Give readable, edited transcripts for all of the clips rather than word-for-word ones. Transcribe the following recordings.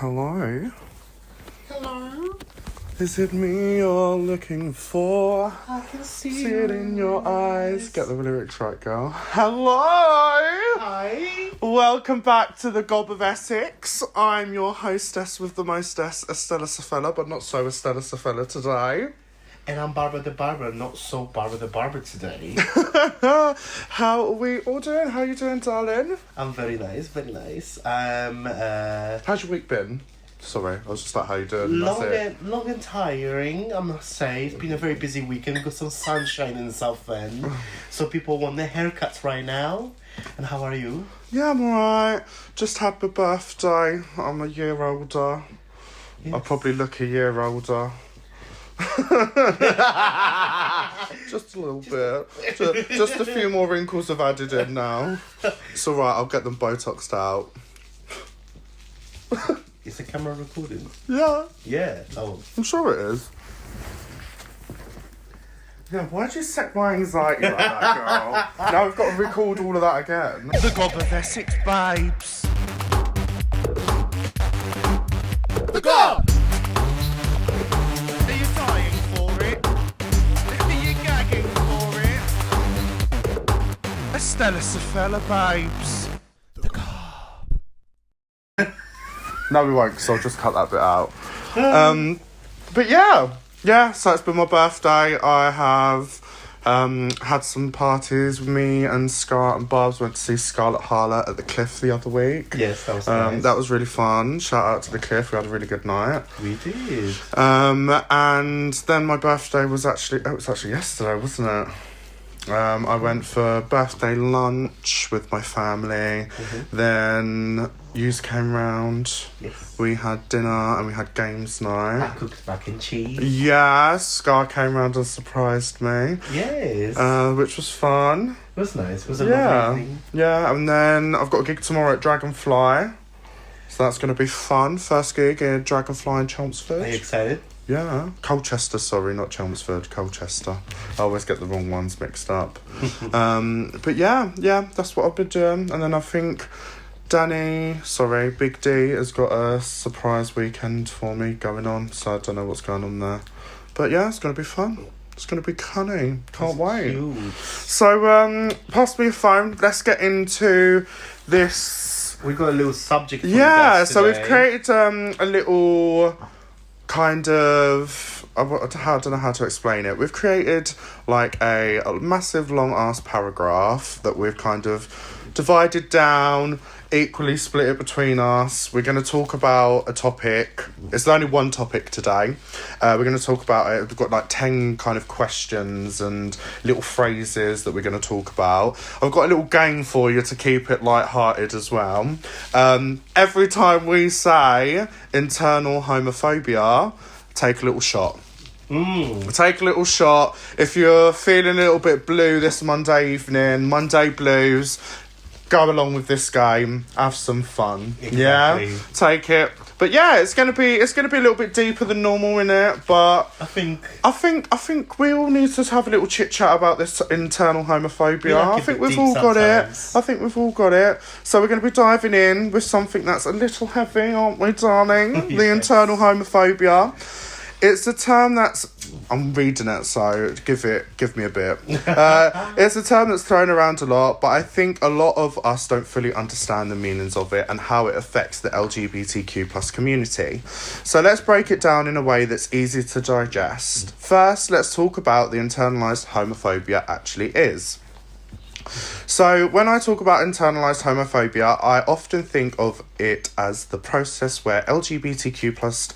Hello? Hello? Is it me you're looking for? I can see it in your eyes. Get the lyrics right, girl. Hello! Hi. Welcome back to the Gob of Essex. I'm your hostess with the mostess, Estella Safella, but not so Estella Safella today. And I'm Barbra the Barber, not so Barbra the Barber today. How are we all doing? How are you doing, darling? I'm very nice, very nice. How's your week been? Sorry, I was just like, how you doing? That's it. Long and tiring, I must say. It's been a very busy weekend. We've got some sunshine in Southend. So people want their haircuts right now. And how are you? Yeah, I'm alright. Just had my birthday. I'm a year older. Yes. I probably look a year older. Just a little bit. Just a few more wrinkles have added in now. It's alright, I'll get them Botoxed out. Is the camera recording? Yeah, Yeah. Oh. I'm sure it is. Yeah, why'd you set my anxiety like that, girl? Now we've got to record all of that again. The Gob of Essex, babes. The Gob! Are you dying for it? Are you gagging for it? Estella Safella, babes. The Gob. No, we won't, because I'll just cut that bit out. But yeah, so it's been my birthday. I have had some parties with me and Scar and Barbs. Went to see Scarlett Harlot at the Cliff the other week. Yes, that was nice. That was really fun. Shout out to the Cliff. We had a really good night. We did. And then my birthday was actually yesterday, wasn't it? I went for birthday lunch with my family. Mm-hmm. Then yous came round. Yes. We had dinner and we had games night. I cooked mac and cheese. Yes, Scar came round and surprised me. Yes. Which was fun. It was nice. It was a lovely evening. Yeah, and then I've got a gig tomorrow at Dragonfly. So that's going to be fun. First gig in Dragonfly in Chelmsford. Are you excited? Yeah, Colchester, sorry, not Chelmsford, Colchester. I always get the wrong ones mixed up. But yeah, that's what I've been doing. And then I think Big D has got a surprise weekend for me going on, so I don't know what's going on there. But yeah, it's going to be fun. It's going to be cunning. Can't wait. Cute. So, pass me a phone. Let's get into this. We got a little subject for Yeah, so today. we've created a little kind of, I don't know how to explain it. We've created like a massive long ass paragraph that we've kind of divided down, equally split it between us. We're going to talk about a topic. It's only one topic today. We're going to talk about it. We've got like 10 kind of questions and little phrases that we're going to talk about. I've got a little game for you to keep it light-hearted as well. Every time we say internal homophobia, take a little shot. Take a little shot. If you're feeling a little bit blue this Monday evening, Monday blues, go along with this game, have some fun. Exactly. Yeah, take it. But yeah, it's gonna be a little bit deeper than normal in it. But I think we all need to have a little chit chat about this internal homophobia. We like I it think a bit we've deep all got sometimes. it. I think we've all got it. So we're gonna be diving in with something that's a little heavy, aren't we, darling? Yes. The internal homophobia. It's a term that's, I'm reading it, so give me a bit. It's a term that's thrown around a lot, but I think a lot of us don't fully understand the meanings of it and how it affects the LGBTQ plus community. So let's break it down in a way that's easy to digest. First, let's talk about the internalised homophobia actually is. So when I talk about internalised homophobia, I often think of it as the process where LGBTQ plus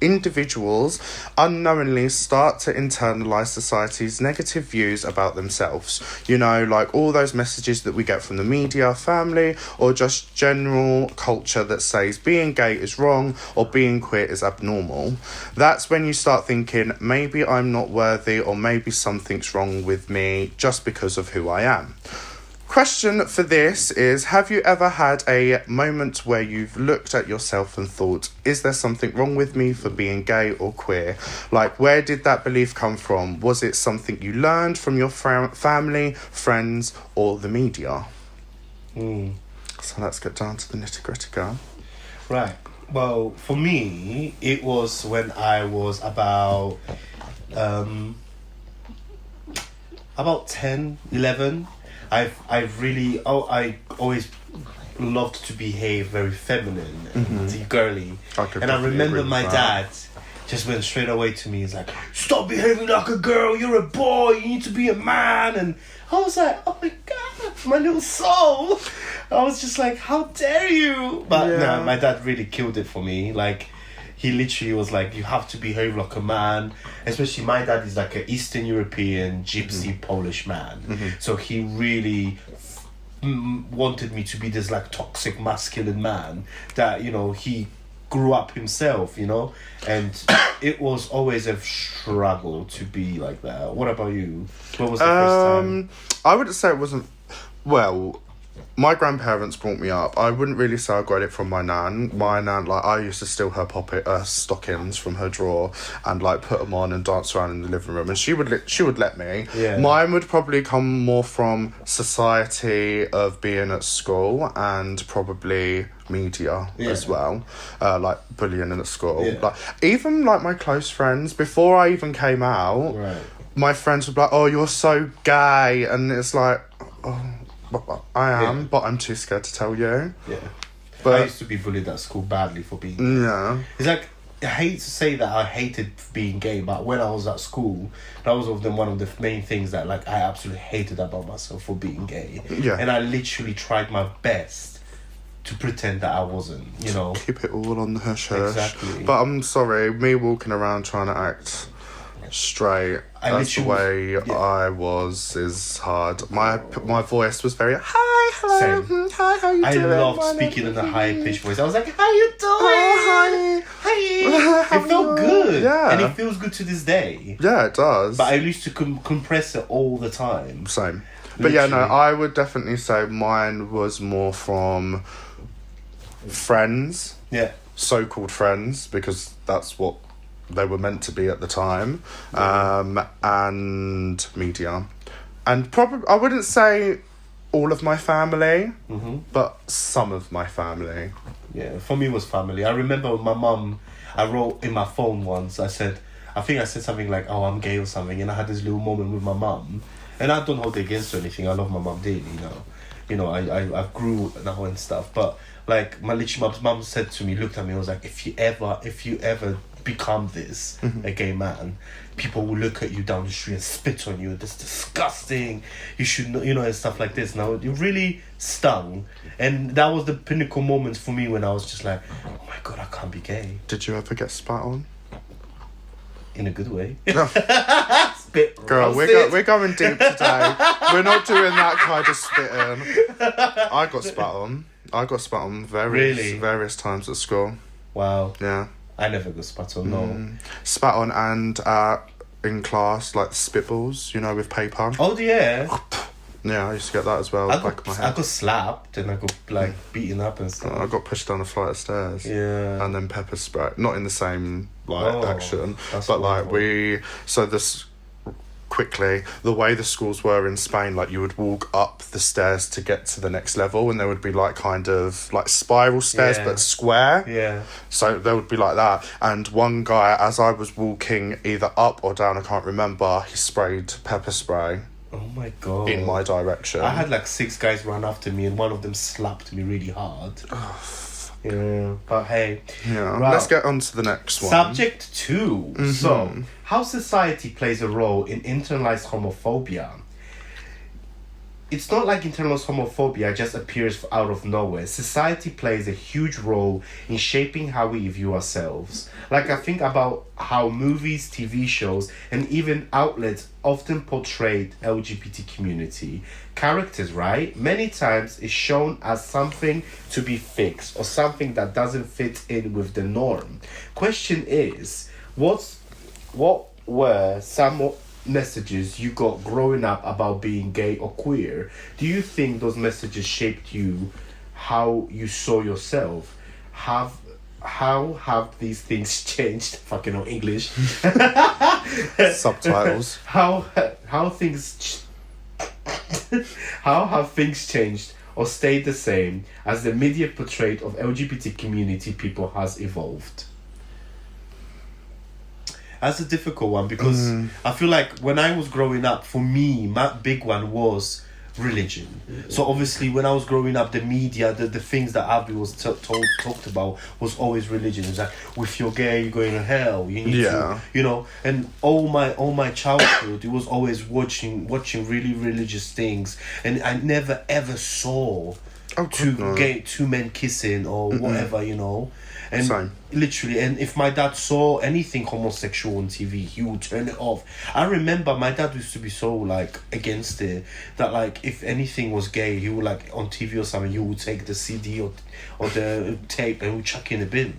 individuals unknowingly start to internalise society's negative views about themselves. You know, like all those messages that we get from the media, family, or just general culture that says being gay is wrong or being queer is abnormal. That's when you start thinking, maybe I'm not worthy or maybe something's wrong with me just because of who I am. Question for this is, have you ever had a moment where you've looked at yourself and thought, is there something wrong with me for being gay or queer? Like, where did that belief come from? Was it something you learned from your family, friends, or the media? So let's get down to the nitty-gritty, girl. Right. Well, for me, it was when I was about 10, 11. I always loved to behave very feminine and girly. And I remember my dad just went straight away to me. He's like, "Stop behaving like a girl. You're a boy. You need to be a man." And I was like, "Oh my God, my little soul." I was just like, "How dare you?" But no, my dad really killed it for me. Like, he literally was like, "You have to behave like a man." Especially my dad is like an Eastern European, gypsy, Polish man. So he really wanted me to be this like toxic masculine man that, you know, he grew up himself, you know, and it was always a struggle to be like that. What about you? What was the first time? I wouldn't say it wasn't. Well, my grandparents brought me up. I wouldn't really say I got it from my nan. My nan, like, I used to steal her stockings from her drawer and like put them on and dance around in the living room, and she would let me. Yeah. Mine would probably come more from society of being at school and probably media as well, like bullying at school. Like, even like my close friends, before I even came out, my friends would be like, "Oh, you're so gay," and it's like, "Oh, I am, but I'm too scared to tell you." Yeah. But I used to be bullied at school badly for being gay. Yeah. It's like, I hate to say that I hated being gay, but when I was at school, that was one of the main things that like I absolutely hated about myself for being gay. Yeah. And I literally tried my best to pretend that I wasn't, you know. Keep it all on the hush hush. Exactly. But I'm sorry, me walking around trying to act straight, that's the way I was, is hard. My voice was very, "Hi, hello, Same. Hi, how you I doing?" loved speaking in a high-pitched voice. I was like, "How you doing? Oh, Hi." It felt good. Yeah. And it feels good to this day. Yeah, it does. But I used to compress it all the time. Same. But yeah, no, I would definitely say mine was more from friends. Yeah. So-called friends, because that's what they were meant to be at the time. And media. And probably, I wouldn't say all of my family, but some of my family. Yeah, for me it was family. I remember with my mum, I wrote in my phone once, I think I said something like, "Oh, I'm gay" or something, and I had this little moment with my mum. And I don't hold it against her or anything. I love my mum dearly, you know. You know, I grew now and stuff. But like my mum said to me, looked at me, and was like, if you ever become this, a gay man, people will look at you down the street and spit on you. That's disgusting. You should know, you know, and stuff like this. Now, it really stung. And that was the pinnacle moment for me when I was just like, "Oh my God, I can't be gay." Did you ever get spat on? In a good way. Spit. Girl, we're going deep today. We're not doing that kind of spitting. I got spat on various times at school. Wow. Yeah. I never got spat on, no. Spat on, and in class, like spitballs, you know, with paper. Oh, yeah. Yeah, I used to get that as well. I back of my head. got slapped and I got like beaten up and stuff. I got pushed down a flight of stairs. Yeah. And then pepper spray. Not in the same action, that's but like horrible. quickly, the way the schools were in Spain, like you would walk up the stairs to get to the next level, and there would be like kind of like spiral stairs but square. Yeah. So there would be like that, and one guy, as I was walking either up or down, I can't remember, he sprayed pepper spray. Oh my God. In my direction. I had like 6 guys run after me, and one of them slapped me really hard. Yeah, but hey. Yeah, right. Let's get on to the next one. Subject 2. So, how society plays a role in internalized homophobia. It's not like internalized homophobia just appears out of nowhere. Society plays a huge role in shaping how we view ourselves. Like, I think about how movies, TV shows, and even outlets often portray LGBT community characters, right? Many times it's shown as something to be fixed or something that doesn't fit in with the norm. Question is, what were some messages you got growing up about being gay or queer? Do you think those messages shaped you, how you saw yourself? How have these things changed? Fucking no English. Subtitles. How have things changed or stayed the same as the media portrait of LGBT community people has evolved? That's a difficult one because I feel like when I was growing up, for me, my big one was religion. So obviously when I was growing up, the media, the things that Abby was talked about was always religion. It's like, if you're gay, you're going to hell. You need to, you know, and all my childhood, it was always watching really religious things, and I never ever saw two men kissing or whatever, you know. And Same. Literally, and if my dad saw anything homosexual on TV, he would turn it off. I remember my dad used to be so like against it that like if anything was gay, he would like on TV or something, he would take the CD or the tape and would chuck in a bin,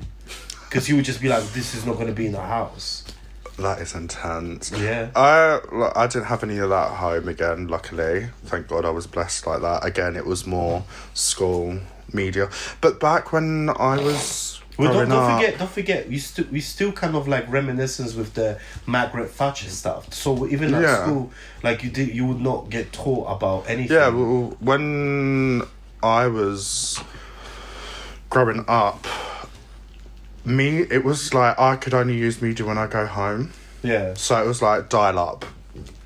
because he would just be like, this is not going to be in our house. That is intense. Yeah. I didn't have any of that at home again, luckily. Thank God I was blessed like that. Again, it was more school, media. But back when I was don't forget, we still kind of like reminiscence with the Margaret Thatcher stuff. So even at school, like you would not get taught about anything. Yeah, well, when I was growing up, it was like I could only use media when I go home. Yeah. So it was like dial up.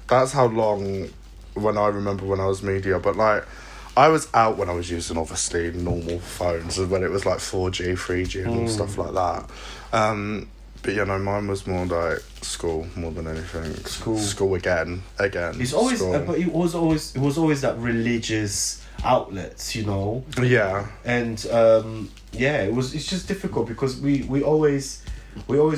That's how long when I remember when I was media. But like I was out when I was using obviously normal phones, and when it was like 4G, 3G and all stuff like that. But you know, mine was more like school more than anything. School again. It's always, but it was always that religious outlets, you know. Yeah. And it's just difficult because we always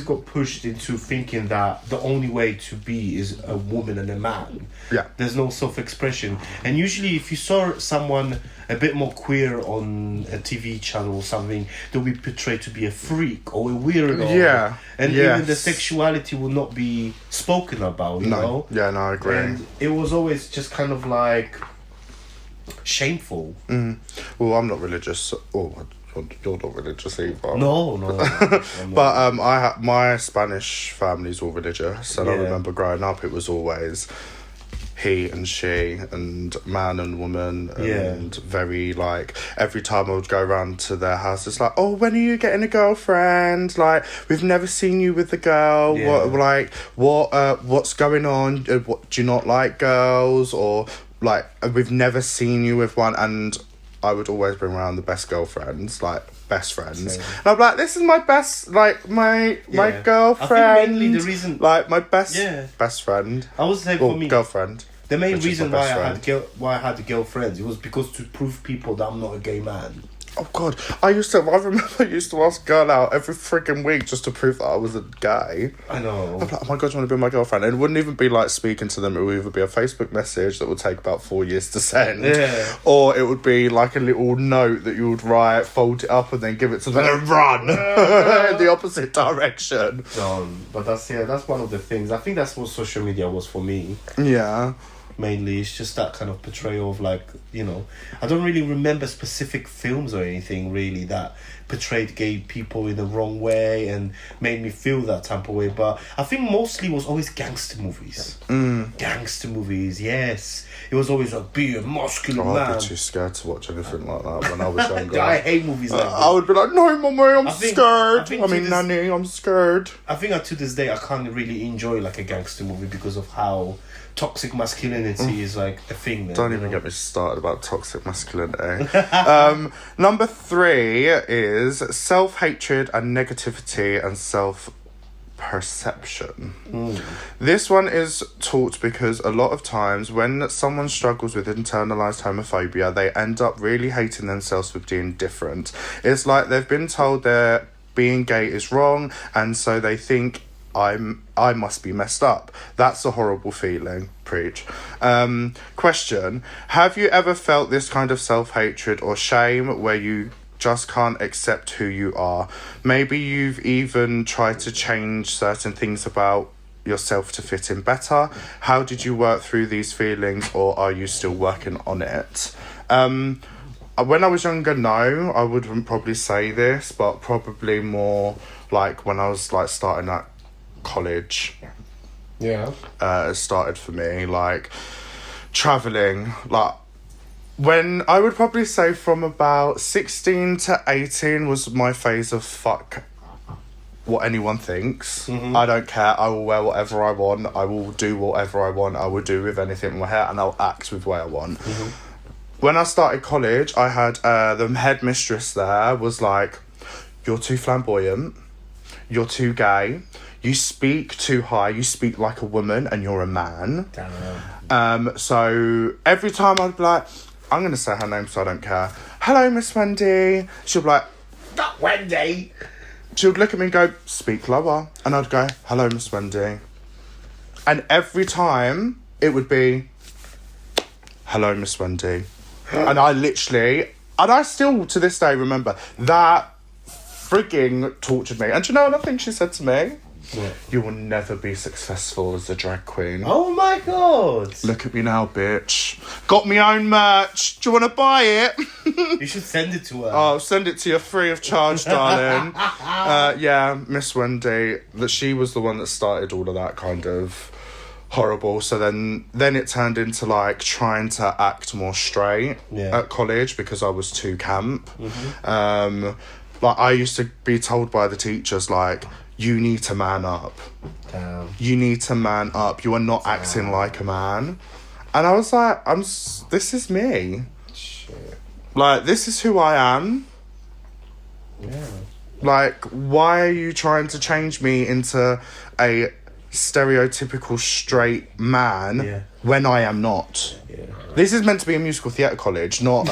got pushed into thinking that the only way to be is a woman and a man. Yeah. There's no self-expression. And usually if you saw someone a bit more queer on a TV channel or something, they'll be portrayed to be a freak or a weirdo. Yeah. And even the sexuality will not be spoken about, you know? Yeah, no, I agree. And it was always just kind of like shameful. Well, I'm not religious. You're not religious either. No. But my Spanish family's all religious, and I remember growing up, it was always he and she and man and woman, and very like every time I would go around to their house, it's like, oh, when are you getting a girlfriend? Like, we've never seen you with a girl. What's going on? What, do you not like girls? Or like, we've never seen you with one. And I would always bring around the best girlfriends, like best friends. Same. And I'm like, this is my best, like my girlfriend. I think mainly the reason, like my best friend. I would say for me, girlfriend. The main reason why I had the girlfriends, it was because to prove people that I'm not a gay man. Oh God, I remember I used to ask a girl out every freaking week just to prove that I was a guy. I know. I'm like, oh my God, do you want to be my girlfriend? And it wouldn't even be like speaking to them. It would either be a Facebook message that would take about 4 years to send. Yeah. Or it would be like a little note that you would write, fold it up and then give it to them and run in the opposite direction. But that's one of the things. I think that's what social media was for me. Yeah. Mainly, it's just that kind of portrayal of like, you know, I don't really remember specific films or anything really that portrayed gay people in the wrong way and made me feel that type of way. But I think mostly it was always gangster movies. Gangster movies, yes. It was always like, be a muscular man. I'd be too scared to watch anything like that when I was younger. I hate movies like that. I would be like, no, Mummy, I'm scared. Nanny, I'm scared. I think to this day I can't really enjoy like a gangster movie because of how toxic masculinity is like a thing there. Don't even get me started about toxic masculinity. Number 3 is self-hatred and negativity and self-perception. This one is taught because a lot of times when someone struggles with internalized homophobia, they end up really hating themselves for being different. It's like they've been told that being gay is wrong, and so they think I must be messed up. That's a horrible feeling. Preach. Question: have you ever felt this kind of self-hatred or shame where you just can't accept who you are? Maybe you've even tried to change certain things about yourself to fit in better. How did you work through these feelings, or are you still working on it? When I was younger, no, I wouldn't probably say this, but probably more like when I was like starting at college. Yeah. It started for me like traveling, like When I would probably say from about 16 to 18 was my phase of fuck what anyone thinks. I don't care. I will wear whatever I want. I will do whatever I want. I will do with anything in my hair, and I'll act with what I want. When I started college, I had the headmistress there was like, you're too flamboyant. You're too gay. You speak too high. You speak like a woman, and you're a man. Damn. So every time I'd be like, I'm going to say her name so I don't care. Hello, Miss Wendy. She'll be like, Not Wendy. She would look at me and go, speak lower. And I'd go, hello, Miss Wendy. And every time it would be, hello, Miss Wendy. And I still to this day remember that frigging tortured me. And do you know what I think she said to me? What? You will never be successful as a drag queen. Oh my god. Look at me now, bitch. Got me own merch. Do you want to buy it? You should send it to her. Oh, send it to you free of charge, darling. Yeah, Miss Wendy. That she was the one that started all of that kind of horrible. So then it turned into like trying to act more straight at college because I was too camp. Like I used to be told by the teachers like, you need to man up. Damn. You need to man up. You are not acting like a man. And I was like, this is me. Shit. Like, this is who I am. Yeah. Like, why are you trying to change me into a stereotypical straight man when I am not? Yeah. This is meant to be a musical theatre college, not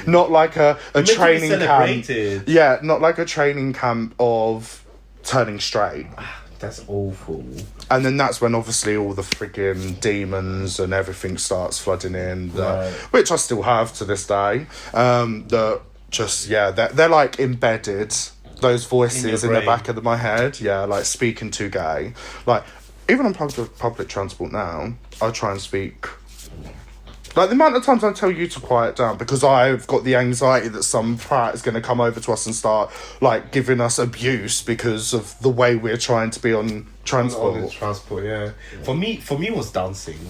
like a training camp. Yeah, not like a training camp of turning straight. That's awful. And then that's when obviously all the frigging demons and everything starts flooding in, which I still have to this day. That just they're like embedded, those voices in the back of my head. Yeah, like speaking too gay. Like even on public transport now, I try and speak. Like, the amount of times I tell you to quiet down because I've got the anxiety that some prat is going to come over to us and start, like, giving us abuse because of the way we're trying to be on transport. On transport, yeah. For me, it was dancing.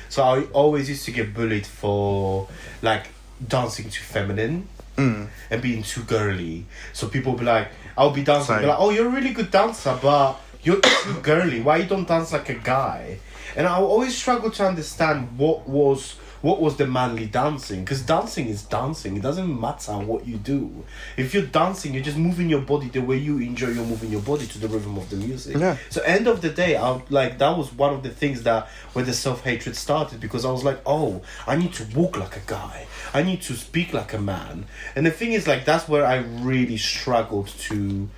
So I always used to get bullied for, like, dancing too feminine and being too girly. So people would be like, I'll be dancing, be like, oh, you're a really good dancer, but you're too girly. Why you don't dance like a guy? And I always struggle to understand what was the manly dancing, because dancing is dancing. It doesn't matter what you do. If you're dancing, you're just moving your body the way you enjoy your moving your body to the rhythm of the music. So end of the day, that was one of the things that where the self-hatred started, because I was like, oh, I need to walk like a guy, I need to speak like a man. And the thing is, like, that's where I really struggled to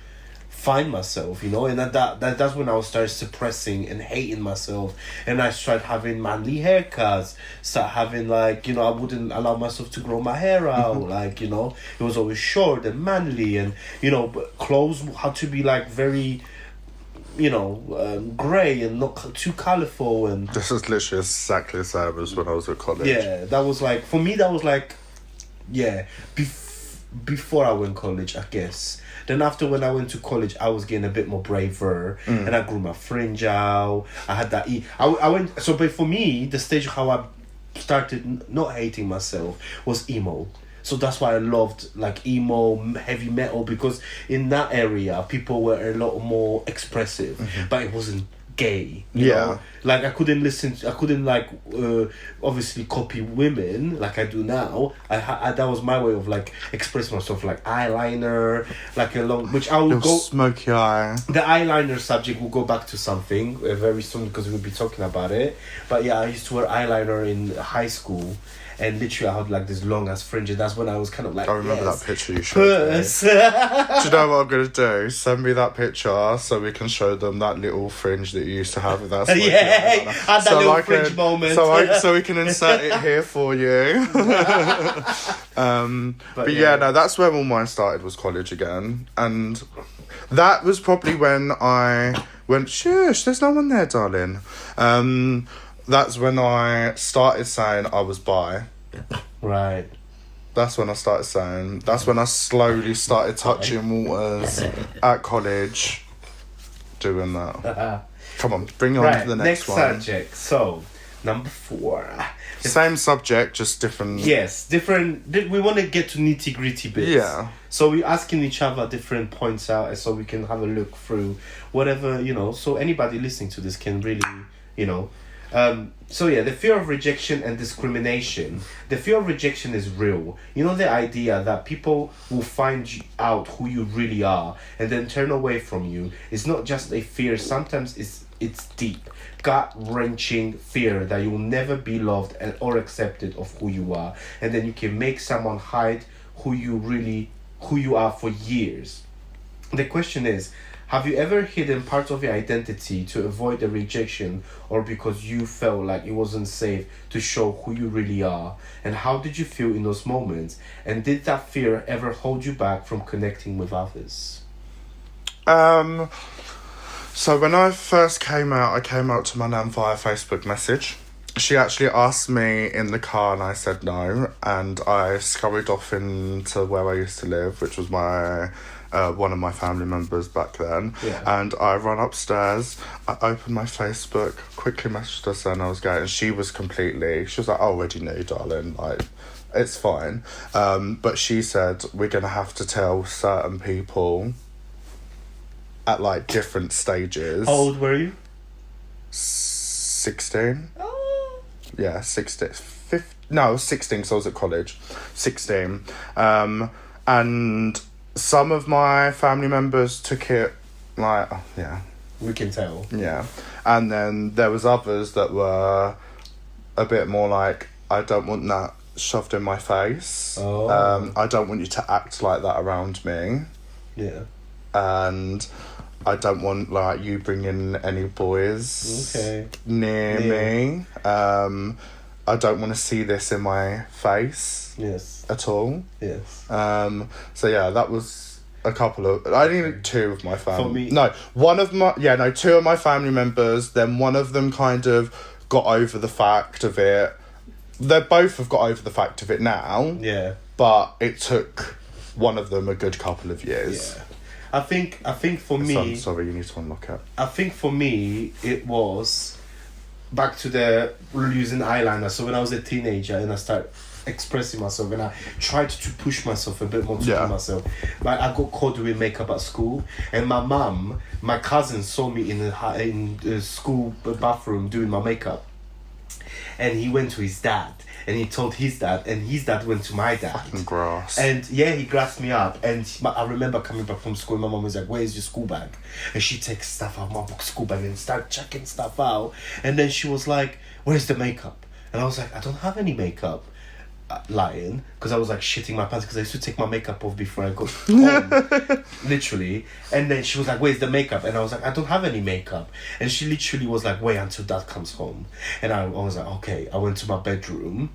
find myself, you know, and that's when I started suppressing and hating myself, and I started having manly haircuts, start having, like, you know, I wouldn't allow myself to grow my hair out, like, you know, it was always short and manly, and, you know, clothes had to be like very, you know, grey and not too colourful. And this is literally exactly the same as when I was at college. Yeah, that was like, for me, that was like, yeah, before I went college, I guess. Then after, when I went to college, I was getting a bit more braver, and I grew my fringe out. I had that. I went. So, but for me, the stage how I started not hating myself was emo. So that's why I loved, like, emo, heavy metal, because in that area people were a lot more expressive, but it wasn't gay, you know? Like, I couldn't like obviously copy women like I do now. I that was my way of, like, expressing myself, like eyeliner, like a long, which I will go smoky eye. The eyeliner subject will go back to something very soon, because we'll be talking about it. But yeah, I used to wear eyeliner in high school, and literally I had, like, this long ass fringe, and that's when I was kind of like, I remember that picture you showed me. Do you know what I'm going to do? Send me that picture so we can show them that little fringe that you used to have with that. Yeah, had that little fringe moment. So we can insert it here for you. But yeah, no, that's where all mine started, was college again. And that was probably when I went, shush, there's no one there, darling. That's when I started saying I was bi. Right. That's when I started saying. That's when I slowly started touching waters at college. Doing that. Come on, bring on to the next one. Subject. So, Number 4. Same subject, just different. Yes, different. We want to get to nitty-gritty bits. Yeah. So we're asking each other different points out, so we can have a look through whatever, so anybody listening to this can really, so yeah, the fear of rejection and discrimination. The fear of rejection is real. The idea that people will find out who you really are and then turn away from you is not just a fear. Sometimes it's deep, gut-wrenching fear that you will never be loved or accepted of who you are, and then you can make someone hide who you are for years. The question is, have you ever hidden parts of your identity to avoid the rejection, or because you felt like it wasn't safe to show who you really are? And how did you feel in those moments? And did that fear ever hold you back from connecting with others? So when I first came out, I came out to my nan via Facebook message. She actually asked me in the car and I said no, and I scurried off into where I used to live, which was my one of my family members back then. Yeah. And I ran upstairs, I opened my Facebook, quickly messaged her saying I was gay, and she was like, I already knew, darling, like, it's fine. But she said, we're going to have to tell certain people at like different stages. How old were you? 16. Oh. Yeah, 16. 16, so I was at college. 16. And some of my family members took it like, oh, yeah. We can tell. Yeah. And then there was others that were a bit more like, I don't want that shoved in my face. Oh. I don't want you to act like that around me. Yeah. And I don't want like you bringing any boys near me. I don't want to see this in my face. Yes. At all. Yes. So yeah, that was a couple of. I think 2 of my family. For me, no, 2 of my family members. Then one of them kind of got over the fact of it. They both have got over the fact of it now. Yeah. But it took one of them a good couple of years. Yeah. I think for me. I'm sorry, you need to unlock it. I think for me it was back to the using eyeliner. So when I was a teenager and I started expressing myself and I tried to push myself a bit more to be myself. Like I got caught doing makeup at school, and my cousin saw me in the school bathroom doing my makeup, and he went to his dad and he told his dad, and his dad went to my dad. Fucking grass. And yeah, he grassed me up, and I remember coming back from school, my mom was like, where's your school bag? And she takes stuff out of my school bag and started checking stuff out, and then she was like, where's the makeup? And I was like, I don't have any makeup. Lying, because I was like shitting my pants, because I used to take my makeup off before I go home. Literally. And then she was like, where's the makeup? And I was like, I don't have any makeup. And she literally was like, wait until dad comes home. And I was like, okay. I went to my bedroom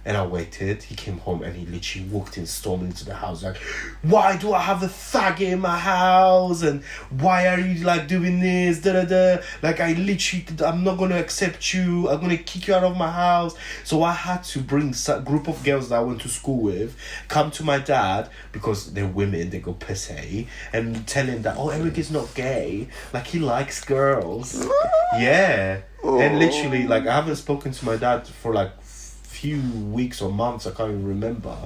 and I waited. He came home and he literally walked in, stormed into the house like, why do I have a faggot in my house? And why are you like doing this? Like I'm not gonna accept you. I'm gonna kick you out of my house. So I had to bring a group of girls that I went to school with, come to my dad, because they're women, they go pissy, and tell him that, oh, Eric is not gay. Like he likes girls. Yeah. And literally, like, I haven't spoken to my dad for like few weeks or months, I can't even remember,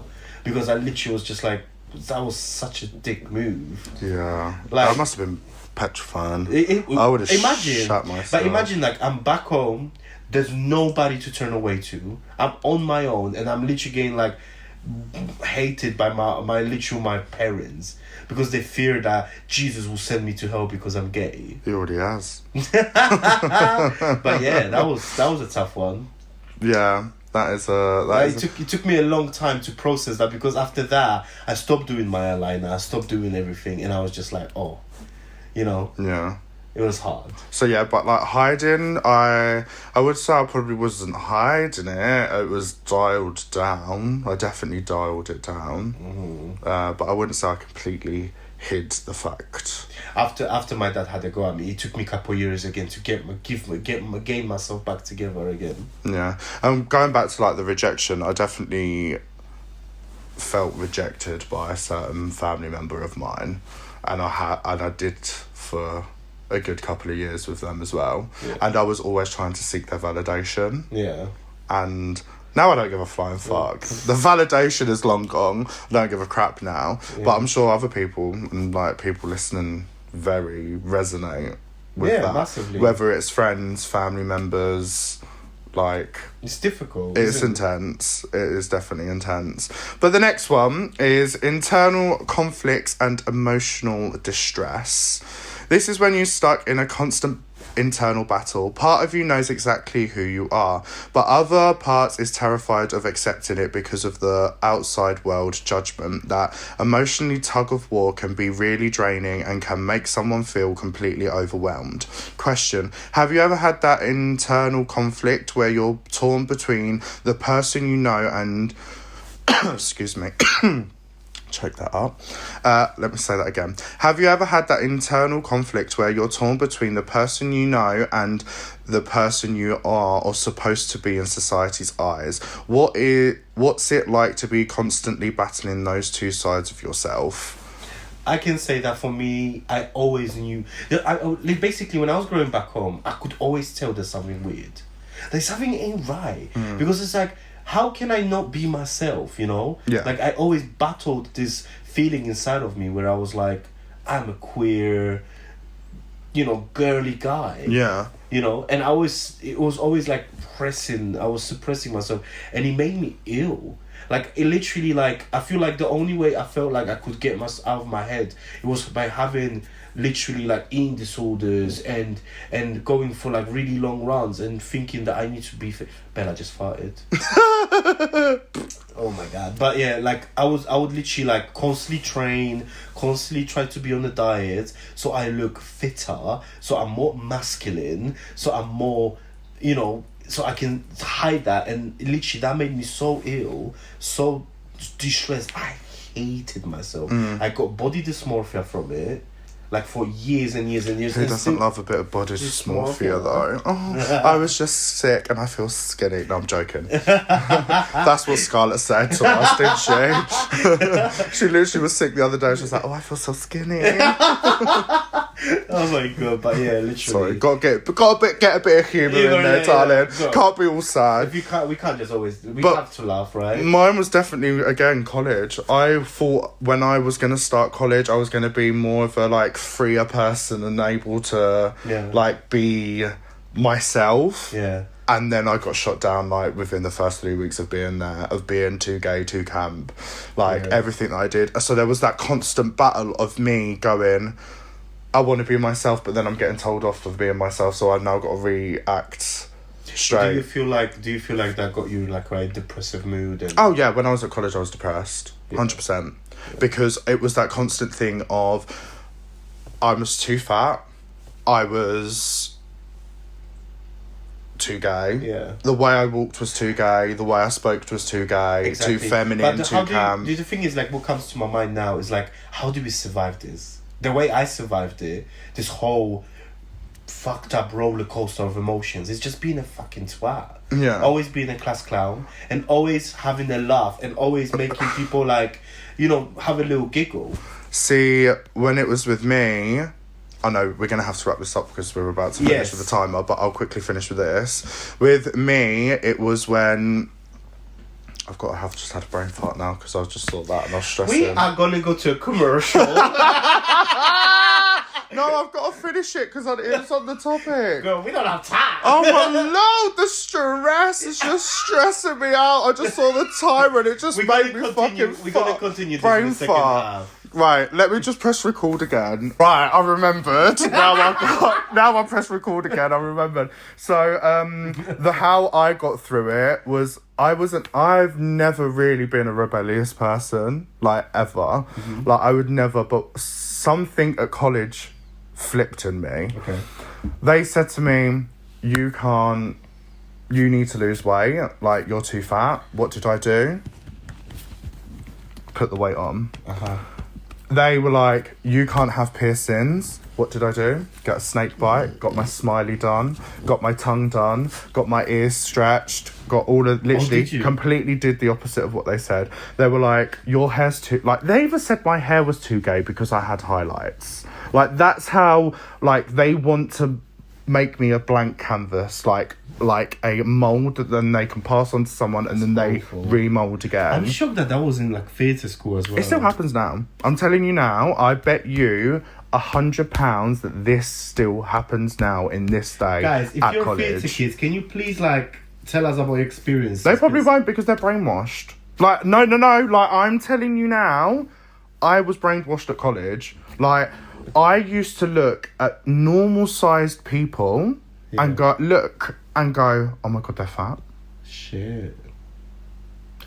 because I literally was just like, that was such a dick move. Yeah, like, that must have been petrifying. I would have shut myself. But imagine, like, I'm back home, there's nobody to turn away to, I'm on my own, and I'm literally getting like hated by my parents, because they fear that Jesus will send me to hell because I'm gay. He already has. But yeah, that was a tough one. Yeah. It took me a long time to process that, because after that I stopped doing my eyeliner, I stopped doing everything, and I was just like, yeah, it was hard. So yeah, but like hiding, I would say I probably wasn't hiding it was dialed down. I definitely dialed it down. But I wouldn't say I completely hid the fact. After my dad had a go at me, it took me a couple of years again to gain myself back together again. Yeah. Going back to like the rejection, I definitely felt rejected by a certain family member of mine, and I did for a good couple of years with them as well. Yeah. And I was always trying to seek their validation. Yeah. And now I don't give a flying fuck. The validation is long gone. I don't give a crap now. Yeah. But I'm sure other people and like people listening very resonate with that. Massively. Whether it's friends, family members, like it's difficult. it's intense. It is definitely intense. But the next one is internal conflicts and emotional distress. This is when you're stuck in a constant internal battle. Part of you knows exactly who you are, but other parts is terrified of accepting it because of the outside world judgment. That emotionally tug of war can be really draining and can make someone feel completely overwhelmed. Question: have you ever had that internal conflict where you're torn between the person you know and excuse me choke that up. Let me say that again. Have you ever had that internal conflict where you're torn between the person you know and the person you are or supposed to be in society's eyes? What's it like to be constantly battling those two sides of yourself? I can say that for me, I always knew basically when I was growing back home, I could always tell there's something weird. There's something ain't right. Because it's like, how can I not be myself, you know? Yeah. Like, I always battled this feeling inside of me where I was like, I'm a queer, you know, girly guy. Yeah. You know? And it was always like I was suppressing myself. And it made me ill. Like, it literally, like, I feel like the only way I felt like I could get myself out of my head, it was by having literally like eating disorders and going for like really long runs and thinking that I need to be fit. Bella just farted. Oh my god. But yeah, like I would literally like constantly train, constantly try to be on a diet so I look fitter, so I'm more masculine, so I'm more, you know, so I can hide that. And literally that made me so ill, so distressed. I hated myself. I got body dysmorphia from it. Like for years and years and years. Who doesn't love a bit of body dysmorphia though? Oh, I was just sick and I feel skinny. No, I'm joking. That's what Scarlett said to us, didn't she? She literally was sick the other day. She was like, oh, I feel so skinny. Oh my god, but yeah, literally. Sorry, got to get a bit of humour in there, darling. Yeah. Can't be all sad. We can't just always. We have to laugh, right? Mine was definitely again college. I thought when I was gonna start college, I was gonna be more of a like freer person and able to like be myself. Yeah. And then I got shot down like within the first 3 weeks of being there, of being too gay, too camp, like everything that I did. So there was that constant battle of me going, I want to be myself, but then I'm getting told off of being myself, so I've now got to react straight. Do you feel like that got you like a depressive mood? And... Oh yeah, when I was at college I was depressed, 100%. Because it was that constant thing of I was too fat, I was too gay. Yeah. The way I walked was too gay. The way I spoke was too gay. Exactly. Too feminine. Too camp. The thing is, like, what comes to my mind now is like, how do we survive this? The way I survived it, this whole fucked up roller coaster of emotions, is just being a fucking twat. Yeah. Always being a class clown and always having a laugh and always making people like, you know, have a little giggle. See, when it was with me, I know we're going to have to wrap this up because we're about to finish with the timer, but I'll quickly finish with this. With me, it was when... I have just had a brain fart now because I just saw that and I was stressing. We are going to go to a commercial. No, I've got to finish it because it's on the topic. Girl, we don't have time. Oh my lord, the stress is just stressing me out. I just saw the timer and it just made me fucking we're going to continue this brain in the second half. Right, let me just press record again. Right, I remembered. Now I press record again, I remembered. So, how I got through it was, I've never really been a rebellious person, like, ever. Mm-hmm. Like, I would never, but something at college flipped in me. Okay. They said to me, you need to lose weight, like, you're too fat. What did I do? Put the weight on. Uh-huh. they were like, you can't have piercings. What did I do? Get a snake bite, got my smiley done, got my tongue done, got my ears stretched, got all of, literally completely did the opposite of what they said. They were like, your hair's too, like, they even said my hair was too gay because I had highlights. Like, that's how, like, they want to make me a blank canvas, like a mould that then they can pass on to someone and then they remould again. I'm shocked that was in like theatre school as well. It still happens now. I'm telling you now, I bet you £100 that this still happens now in this day. Guys, if at you're college. theatre kids, can you please like tell us about your experience? They probably won't because they're brainwashed. Like, no. Like, I'm telling you now, I was brainwashed at college. Like, I used to look at normal-sized people and go, oh my God, they're fat. Shit.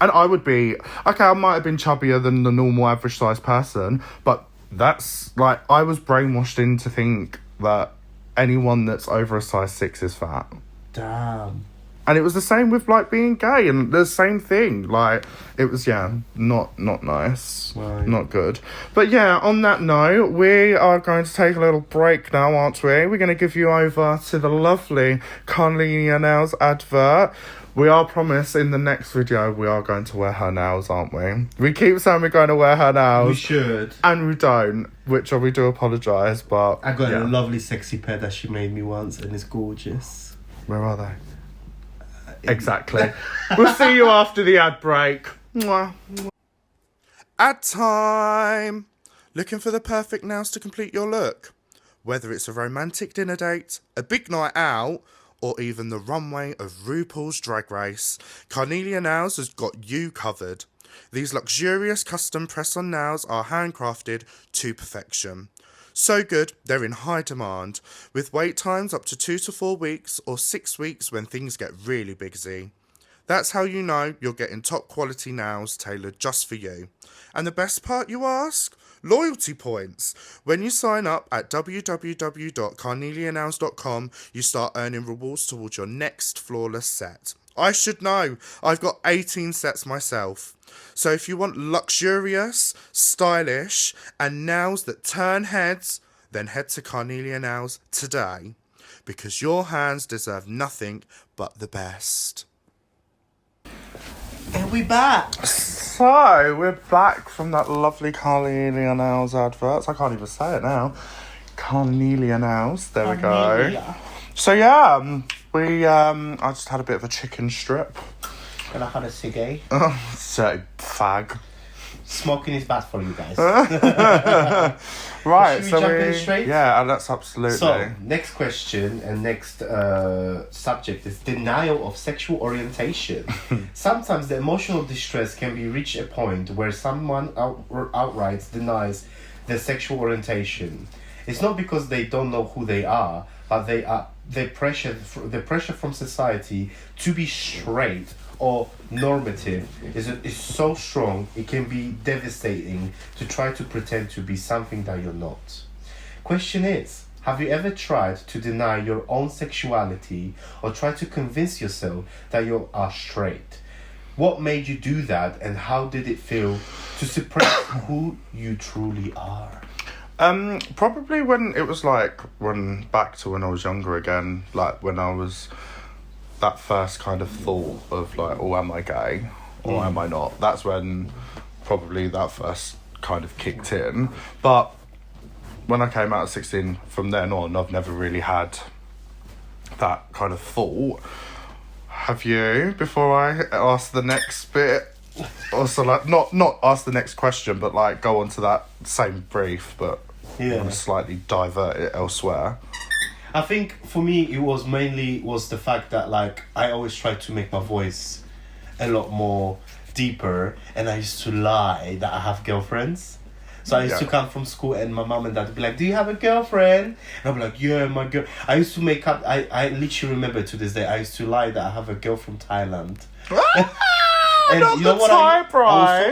And I would be, okay, I might have been chubbier than the normal average-sized person, but that's, like, I was brainwashed into think that anyone that's over a size 6 is fat. Damn. And it was the same with, like, being gay, and the same thing. Like, it was, not nice. Right. Not good. But, yeah, on that note, we are going to take a little break now, aren't we? We're going to give you over to the lovely Cornelia Nails advert. We are promised in the next video we are going to wear her nails, aren't we? We keep saying we're going to wear her nails. We should. And we don't, which we do apologise, but... I got a lovely sexy pair that she made me once, and it's gorgeous. Where are they? Exactly. We'll see you after the ad break. Mwah. Ad time! Looking for the perfect nails to complete your look? Whether it's a romantic dinner date, a big night out, or even the runway of RuPaul's Drag Race, Cornelia Nails has got you covered. These luxurious custom press-on nails are handcrafted to perfection. So good, they're in high demand, with wait times up to 2 to 4 weeks or 6 weeks when things get really busy. That's how you know you're getting top quality nails tailored just for you. And the best part, you ask? Loyalty points. When you sign up at www.cornelianails.com, you start earning rewards towards your next flawless set. I should know. I've got 18 sets myself. So if you want luxurious, stylish, and nails that turn heads, then head to Cornelia Nails today, because your hands deserve nothing but the best. And we back. So, we're back from that lovely Cornelia Nails advert. I can't even say it now. Cornelia Nails. There we go. So, yeah, I just had a bit of a chicken strip. And I had a ciggy. Oh, so fag. Smoking is bad for you guys. Right, so jump in straight? Yeah, that's absolutely. So, next question and next subject is denial of sexual orientation. Sometimes the emotional distress can be reached a point where someone outright denies their sexual orientation. It's not because they don't know who they are, but the pressure from society to be straight or normative is so strong it can be devastating to try to pretend to be something that you're not. Question is, have you ever tried to deny your own sexuality or try to convince yourself that you are straight? What made you do that, and how did it feel to suppress who you truly are? Probably when it was like back to when I was younger again, like when I was that first kind of thought of like, oh, am I gay or am I not? That's when probably that first kind of kicked in. But when I came out at 16, from then on, I've never really had that kind of thought. Have you? Before I ask the next bit, also like not ask the next question, but like go on to that same brief, but slightly divert it elsewhere. I think for me it was mainly the fact that like I always tried to make my voice a lot more deeper, and I used to lie that I have girlfriends. So I used to come from school and my mom and dad would be like, do you have a girlfriend? And I'd be like, yeah, my girl. I used to make up, I literally remember to this day, I used to lie that I have a girl from Thailand. And not you know the what? Thai I Pride.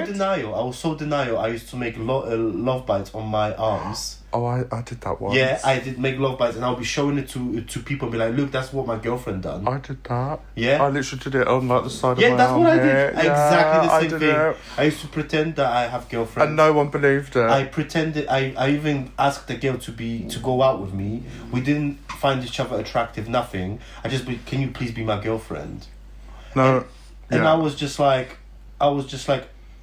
was so denial. I used to make love bites on my arms. Oh, I did that once. Yeah, I did make love bites, and I'll be showing it to people and be like, look, that's what my girlfriend done. I did that. Yeah. I literally did it on like the side of my Yeah, that's arm what I here. did. Exactly the I same did thing. it. I used to pretend that I have girlfriends. And no one believed it. I pretended. I even asked the girl to go out with me. We didn't find each other attractive. Nothing. Can you please be my girlfriend? No. And I was just like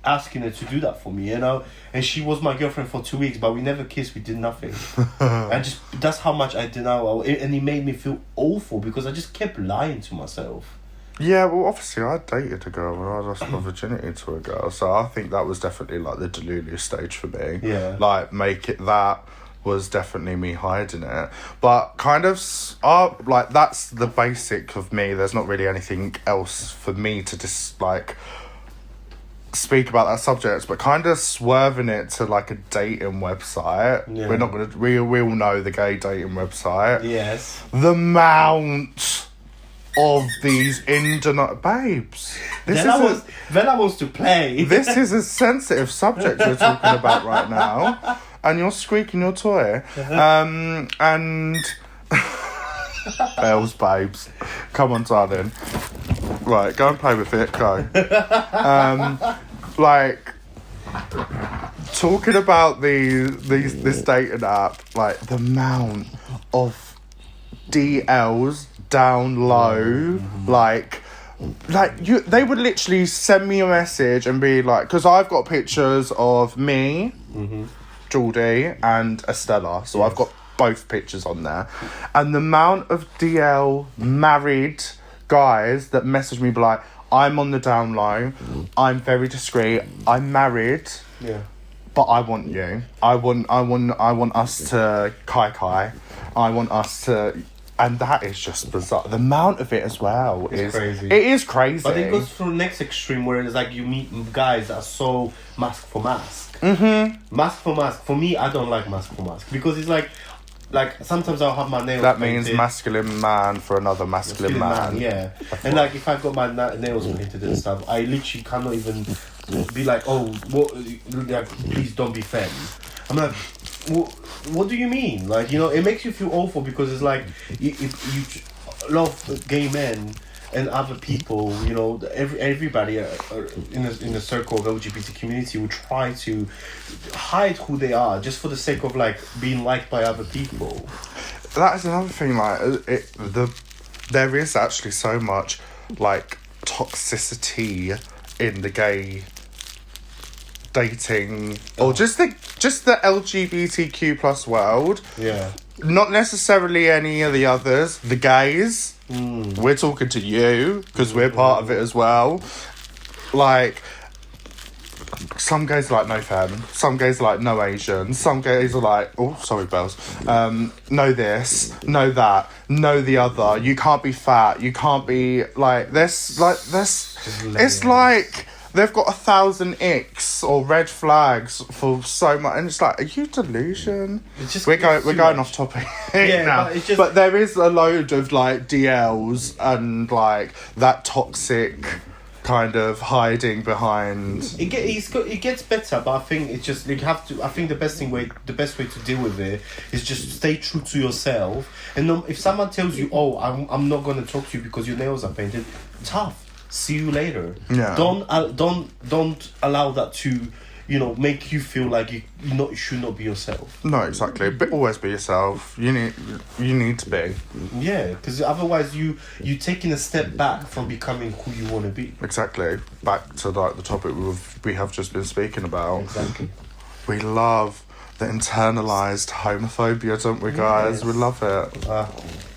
asking her to do that for me, and she was my girlfriend for 2 weeks, but we never kissed. We did nothing. That's how much I denial, and it made me feel awful because I just kept lying to myself. Yeah, well, obviously, I dated a girl and I lost my virginity to a girl, so I think that was definitely like the delulu stage for me. Yeah. Like, that was definitely me hiding it. But kind of, like, that's the basic of me. There's not really anything else for me to just, like, speak about that subject, but kind of swerving it to like a dating website. Yeah. We're not gonna. We all know the gay dating website. Yes. The amount of these internet babes. Vela wants to play. This is a sensitive subject we're talking about right now, and you're squeaking your toy. And bells, babes. Come on, darling. Right, go and play with it. Go. Like, talking about this dating app, like the amount of DLs down low, like they would literally send me a message and be like, because I've got pictures of me, Geordie, and Estella, so I've got both pictures on there, and the amount of DL married guys that message me be like, I'm on the down low, I'm very discreet, I'm married, but I want you. I want us to kai. I want us to, and that is just bizarre. The amount of it as well is crazy. It is crazy. But it goes to the next extreme where it's like you meet guys that are so mask for mask. Mask for mask. For me, I don't like mask for mask because it's like sometimes I'll have my nails that painted. means masculine man for another masculine man. Yeah. And like if I got my nails painted and stuff, I literally cannot even be like, oh, what? Like, please don't be femme. I'm like, what do you mean? Like, it makes you feel awful because it's like if you love gay men and other people, everybody in the circle of LGBT community will try to hide who they are just for the sake of like being liked by other people. That is another thing. Like, there is actually so much like toxicity in the gay dating or just the LGBTQ plus world. Yeah. Not necessarily any of the others. The gays. We're talking to you because we're part of it as well. Like, some gays are like no femme, some gays are like no Asian, some gays are like, oh sorry bells, no this, no that, no the other. You can't be fat, you can't be like this, it's like they've got 1,000 icks or red flags for so much, and it's like, are you delusion? We're going off topic now, but there is a load of like DLs and like that toxic kind of hiding behind. It gets better, but I think it's just like you have to. I think the best way to deal with it is just stay true to yourself. And if someone tells you, "Oh, I'm not gonna talk to you because your nails are painted," tough. See you later. Yeah. Don't allow that to, make you feel like you should not be yourself. No, exactly. But always be yourself. You need to be. Yeah, because otherwise you taking a step back from becoming who you want to be. Exactly. Back to like the topic we have just been speaking about. Exactly. We love the internalized homophobia, don't we, guys? Yes. We love it.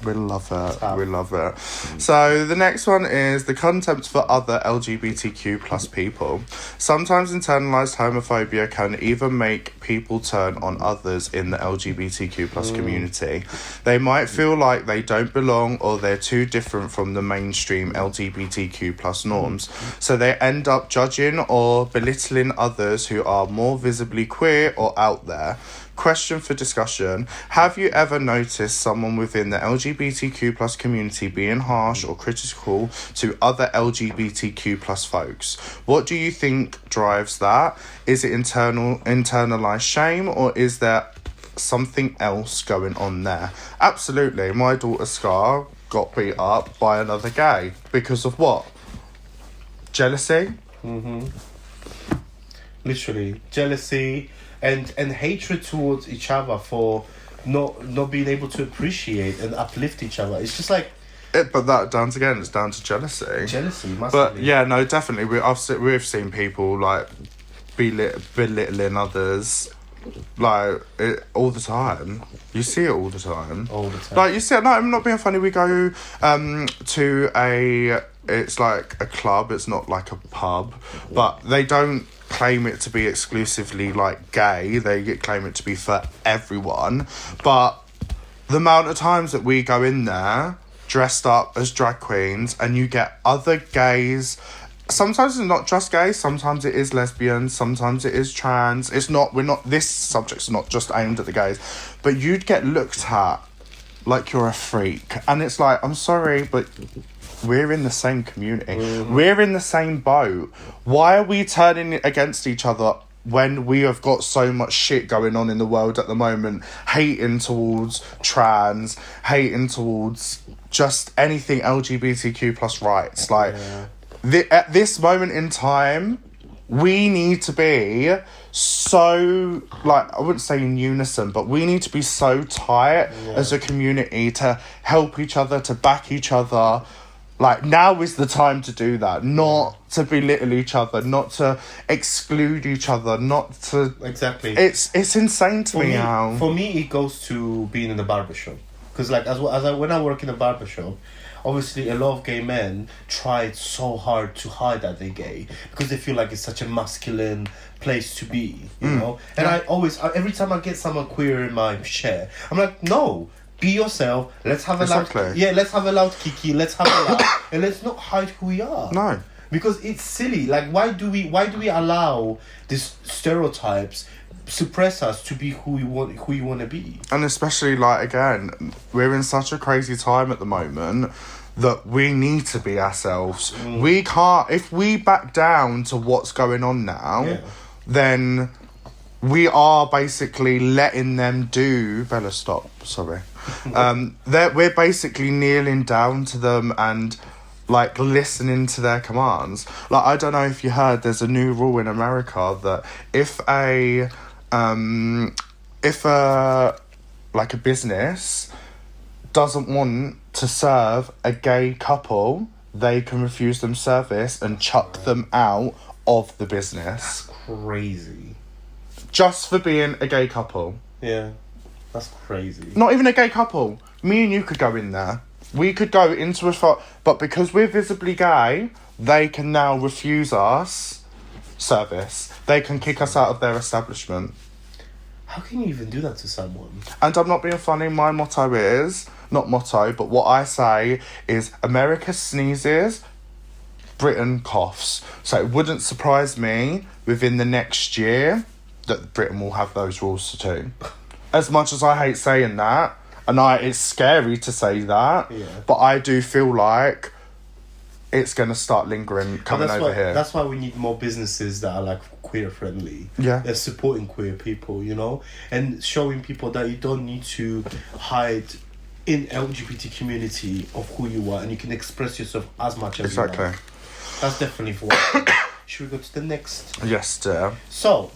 We love it. We love it. So the next one is the contempt for other LGBTQ plus people. Sometimes internalized homophobia can even make people turn on others in the LGBTQ plus community. They might feel like they don't belong or they're too different from the mainstream LGBTQ plus norms. So they end up judging or belittling others who are more visibly queer or out there. question for discussion. Have you ever noticed someone within the LGBTQ plus community being harsh or critical to other LGBTQ plus folks? What do you think drives that? Is it internalized shame, or is there something else going on there? Absolutely. My daughter Scar got beat up by another gay because of what? Jealousy? Literally jealousy and hatred towards each other for not being able to appreciate and uplift each other. It's just like but that it's down to jealousy, massively. but yeah, no, definitely we've seen people like belittling others like all the time. You see it all the time. Like you see it. No, I'm not being funny. We go to it's like a club. It's not like a pub, but they don't claim it to be exclusively like gay. They claim it to be for everyone. But the amount of times that we go in there dressed up as drag queens and you get other gays, sometimes it's not just gay, sometimes it is lesbian, sometimes it is trans. This subject's not just aimed at the gays, but you'd get looked at like you're a freak. And it's like, I'm sorry, but we're in the same community. We're in the same boat. Why are we turning against each other when we have got so much shit going on in the world at the moment? Hating towards trans, hating towards just anything LGBTQ plus rights. Like, at this moment in time, we need to be so, like, I wouldn't say in unison, but we need to be so tight as a community to help each other, to back each other. Like, now is the time to do that, not to belittle each other, not to exclude each other, not to... Exactly. It's insane to me now. For me, it goes to being in the barbershop. Because, like, when I work in a barbershop, obviously a lot of gay men try so hard to hide that they're gay because they feel like it's such a masculine place to be, you know? And every time I get someone queer in my chair, I'm like, no... Be yourself. Let's have a let's have a loud kiki. Let's have a laugh, and let's not hide who we are. No, because it's silly. Like, why do we allow these stereotypes suppress us to be who you want to be? And especially, like, again, we're in such a crazy time at the moment that we need to be ourselves. We can't. If we back down to what's going on now, then we are basically letting them do... Bella, stop. Sorry. We're basically kneeling down to them and, like, listening to their commands. Like, I don't know if you heard, there's a new rule in America that if a business doesn't want to serve a gay couple, they can refuse them service and chuck them out of the business. That's crazy. Just for being a gay couple. Yeah, that's crazy. Not even a gay couple. Me and you could go in there. We could go into but because we're visibly gay, they can now refuse us service. They can kick us out of their establishment. How can you even do that to someone? And I'm not being funny. My motto is, not motto, but what I say is America sneezes, Britain coughs. So it wouldn't surprise me within the next year that Britain will have those rules too. As much as I hate saying that, and it's scary to say that, but I do feel like it's going to start lingering coming over here. That's why we need more businesses that are like queer friendly. Yeah. They're supporting queer people, you know, and showing people that you don't need to hide in LGBT community of who you are, and you can express yourself as much as you like. That's definitely for one. Should we go to the next? Yes, dear. So,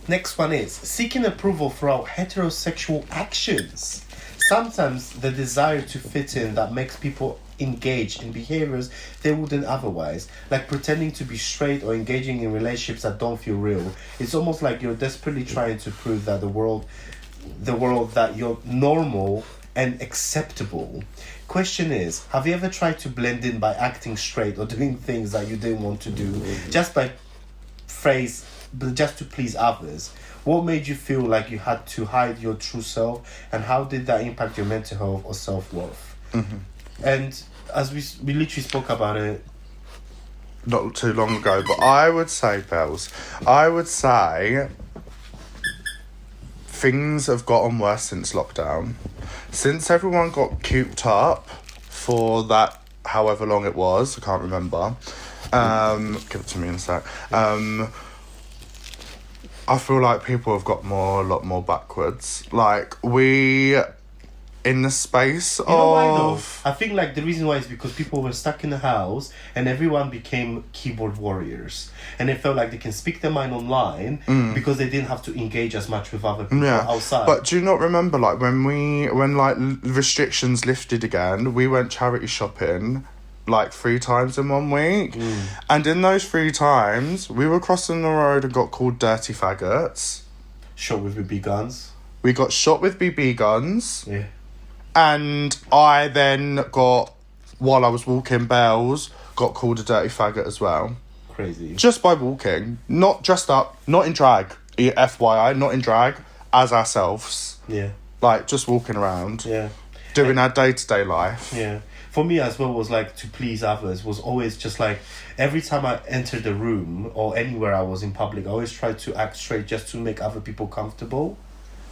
next one is seeking approval for our heterosexual actions. Sometimes the desire to fit in that makes people engage in behaviors they wouldn't otherwise, like pretending to be straight or engaging in relationships that don't feel real. It's almost like you're desperately trying to prove that the world that you're normal and acceptable. Question is, have you ever tried to blend in by acting straight or doing things that you didn't want to do just to please others? What made you feel like you had to hide your true self, and how did that impact your mental health or self-worth? And as we literally spoke about it not too long ago, but I would say, Bells, I would say things have gotten worse since lockdown. Since everyone got cooped up for that, however long it was, I can't remember. Give it to me in a sec. I feel like people have got a lot more backwards. Like, in the space You know why though? of... I think like the reason why is because people were stuck in the house and everyone became keyboard warriors, and they felt like they can speak their mind online because they didn't have to engage as much with other people outside. But do you not remember, like, when like restrictions lifted again, we went charity shopping like 3 times in 1 week, and in those 3 times we were crossing the road and got called dirty faggots. Shot with BB guns. We got shot with BB guns. Yeah. And I then got, while I was walking bells, got called a dirty faggot as well. Crazy. Just by walking. Not dressed up, not in drag. FYI, not in drag, as ourselves. Yeah. Like, just walking around. Yeah. Doing our day-to-day life. Yeah. For me as well, was like to please others, was always just like, every time I entered a room or anywhere I was in public, I always tried to act straight just to make other people comfortable,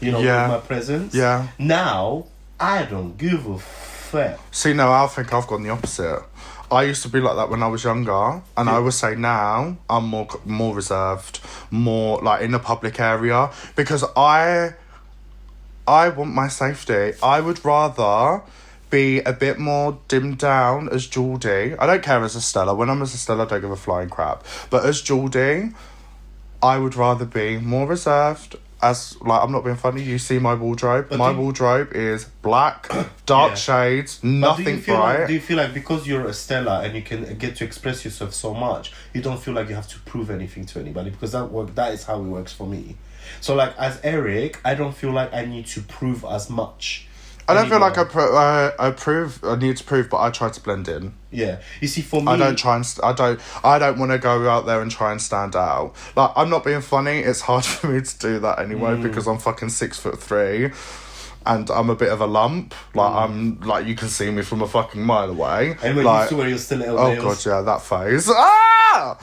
with my presence. Yeah. Now, I don't give a fuck. See, no, I think I've gone the opposite. I used to be like that when I was younger, and I would say now I'm more reserved, more like in the public area, because I want my safety. I would rather be a bit more dimmed down as Geordie. I don't care as Estella. When I'm as Estella, I don't give a flying crap. But as Geordie, I would rather be more reserved. As, like, I'm not being funny, you see my wardrobe. My wardrobe is black, dark shades, nothing bright. Do you feel like because you're Estella and you can get to express yourself so much, you don't feel like you have to prove anything to anybody? Because that is how it works for me. So, like, as Eric, I don't feel like I need to prove as much. I don't feel like I need to prove, but I try to blend in. Yeah, you see, for me, I don't want to go out there and try and stand out. Like, I'm not being funny. It's hard for me to do that anyway because I'm fucking 6'3", and I'm a bit of a lump. Like, I'm like, you can see me from a fucking mile away. And when like, you still wear your stiletto god, nails. yeah, that phase. Ah!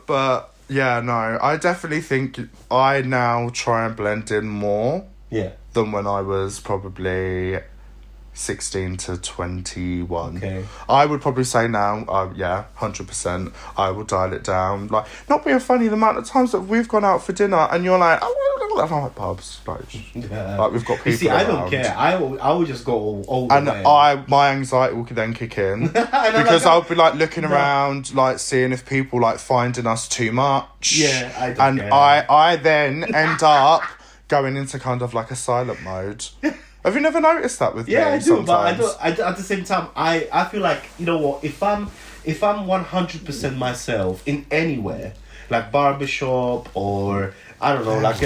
But yeah, no, I definitely think I now try and blend in more. Yeah. Than when I was probably 16 to 21. Okay. I would probably say now, 100%, I will dial it down. Like, not being funny, the amount of times that we've gone out for dinner and you're like, I'm like pubs. Like we've got people You see, I don't around. care. I will just go all the and way. My anxiety will then kick in because I'll be like looking around, like seeing if people like finding us too much. Yeah, I don't care. I then end up going into kind of like a silent mode. Have you never noticed that with me? Yeah, I do, sometimes? but I at the same time, I feel like, you know what, if I'm 100% myself in anywhere, like barbershop or I don't know, like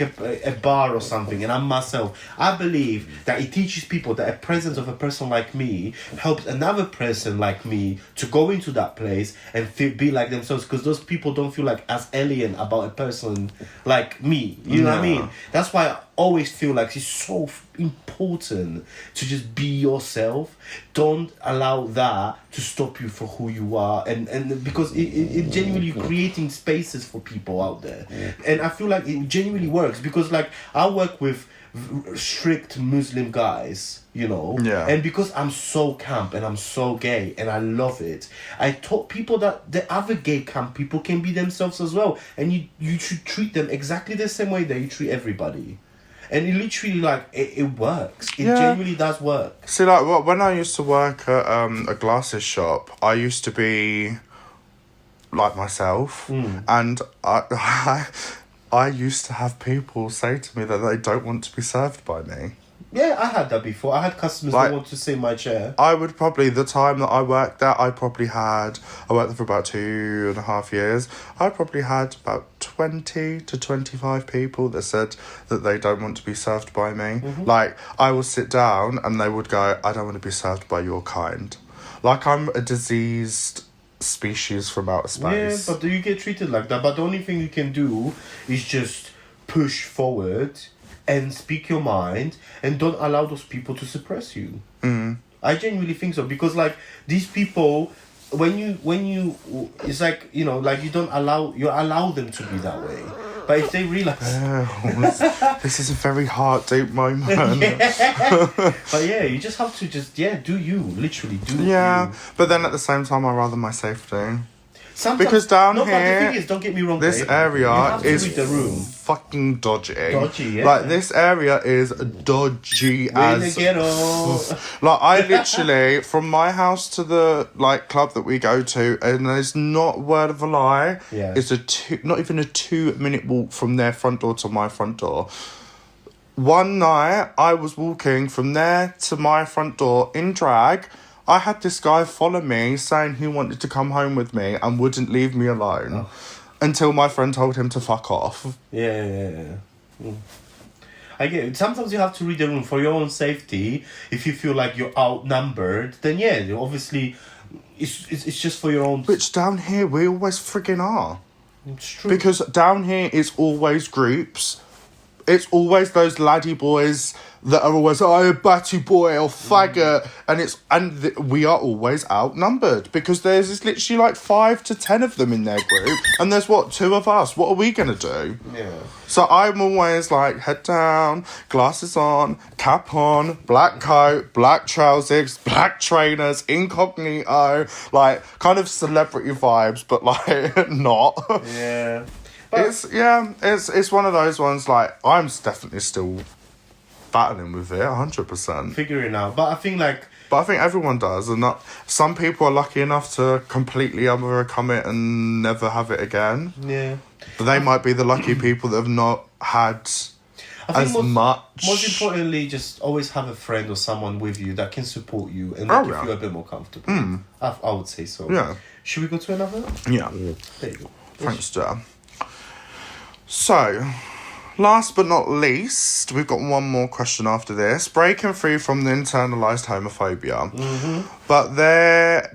a bar or something, and I'm myself, I believe that it teaches people that a presence of a person like me helps another person like me to go into that place and be like themselves, because those people don't feel like as alien about a person like me. You know what I mean? That's why I always feel like it's so important to just be yourself. Don't allow that to stop you for who you are, and because it genuinely creating spaces for people out there. And I feel like it genuinely works, because like I work with strict Muslim guys, and because I'm so camp and I'm so gay and I love it, I taught people that the other gay camp people can be themselves as well, and you should treat them exactly the same way that you treat everybody. And it literally, like, it works. It genuinely does work. See, like, when I used to work at a glasses shop, I used to be like myself. And I used to have people say to me that they don't want to be served by me. Yeah, I had that before. I had customers that want to sit in my chair. I would probably, the time that I worked there, I worked there for about 2.5 years. I probably had about 20 to 25 people that said that they don't want to be served by me. Like, I will sit down and they would go, I don't want to be served by your kind. Like, I'm a diseased species from outer space. Yeah, but you get treated like that. But the only thing you can do is just push forward and speak your mind, and don't allow those people to suppress you. I genuinely think so, because like these people, when you it's like, like you allow them to be that way. But if they realise... This is a very heart deep moment. But yeah, you just have to do you. Literally do you. But then at the same time, I'd rather my safety. Sometimes, because down but the here, thing is, don't get me wrong, this Dave, area is read the room. fucking dodgy. Yeah. Like, this area is dodgy as... Like, I literally, from my house to the, like, club that we go to, and there's not a word of a lie, it's not even a 2-minute walk from their front door to my front door. One night, I was walking from there to my front door in drag. I had this guy follow me saying he wanted to come home with me and wouldn't leave me alone until my friend told him to fuck off. Yeah. I get it. Sometimes you have to read the room for your own safety. If you feel like you're outnumbered, then obviously it's just for your own... Which down here we always friggin' are. It's true. Because down here it's always groups. It's always those laddie boys that are always, a batty boy or faggot. And we are always outnumbered because there's literally like 5 to 10 of them in their group. And there's 2 of us. What are we going to do? Yeah. So I'm always like, head down, glasses on, cap on, black coat, black trousers, black trainers, incognito, like kind of celebrity vibes, but like not. Yeah. It's one of those ones, like, I'm definitely still battling with it, 100%. Figuring out. But I think everyone does, and some people are lucky enough to completely overcome it and never have it again. Yeah. But they might be the lucky people that have not had as much. Most importantly, just always have a friend or someone with you that can support you and make you feel a bit more comfortable. I would say so. Yeah. Should we go to another? Yeah. There you go. Thanks, Jar. So, last but not least, we've got one more question after this. Breaking free from the internalized homophobia.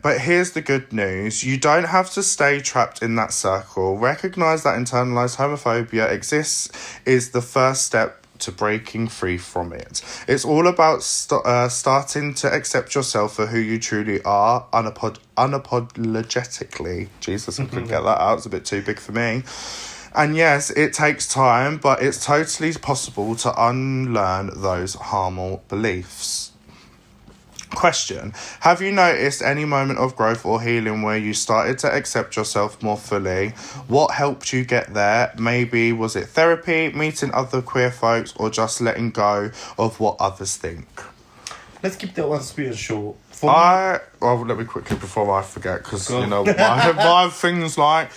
But here's the good news. You don't have to stay trapped in that circle. Recognise that internalized homophobia exists is the first step to breaking free from it. It's all about starting to accept yourself for who you truly are, unapologetically. Jesus, I couldn't get that out. It's a bit too big for me. And yes, it takes time, but it's totally possible to unlearn those harmful beliefs. Question: have you noticed any moment of growth or healing where you started to accept yourself more fully? What helped you get there? Maybe was it therapy, meeting other queer folks, or just letting go of what others think? Let's keep that one sweet and short. Let me quickly before I forget, because you know my things like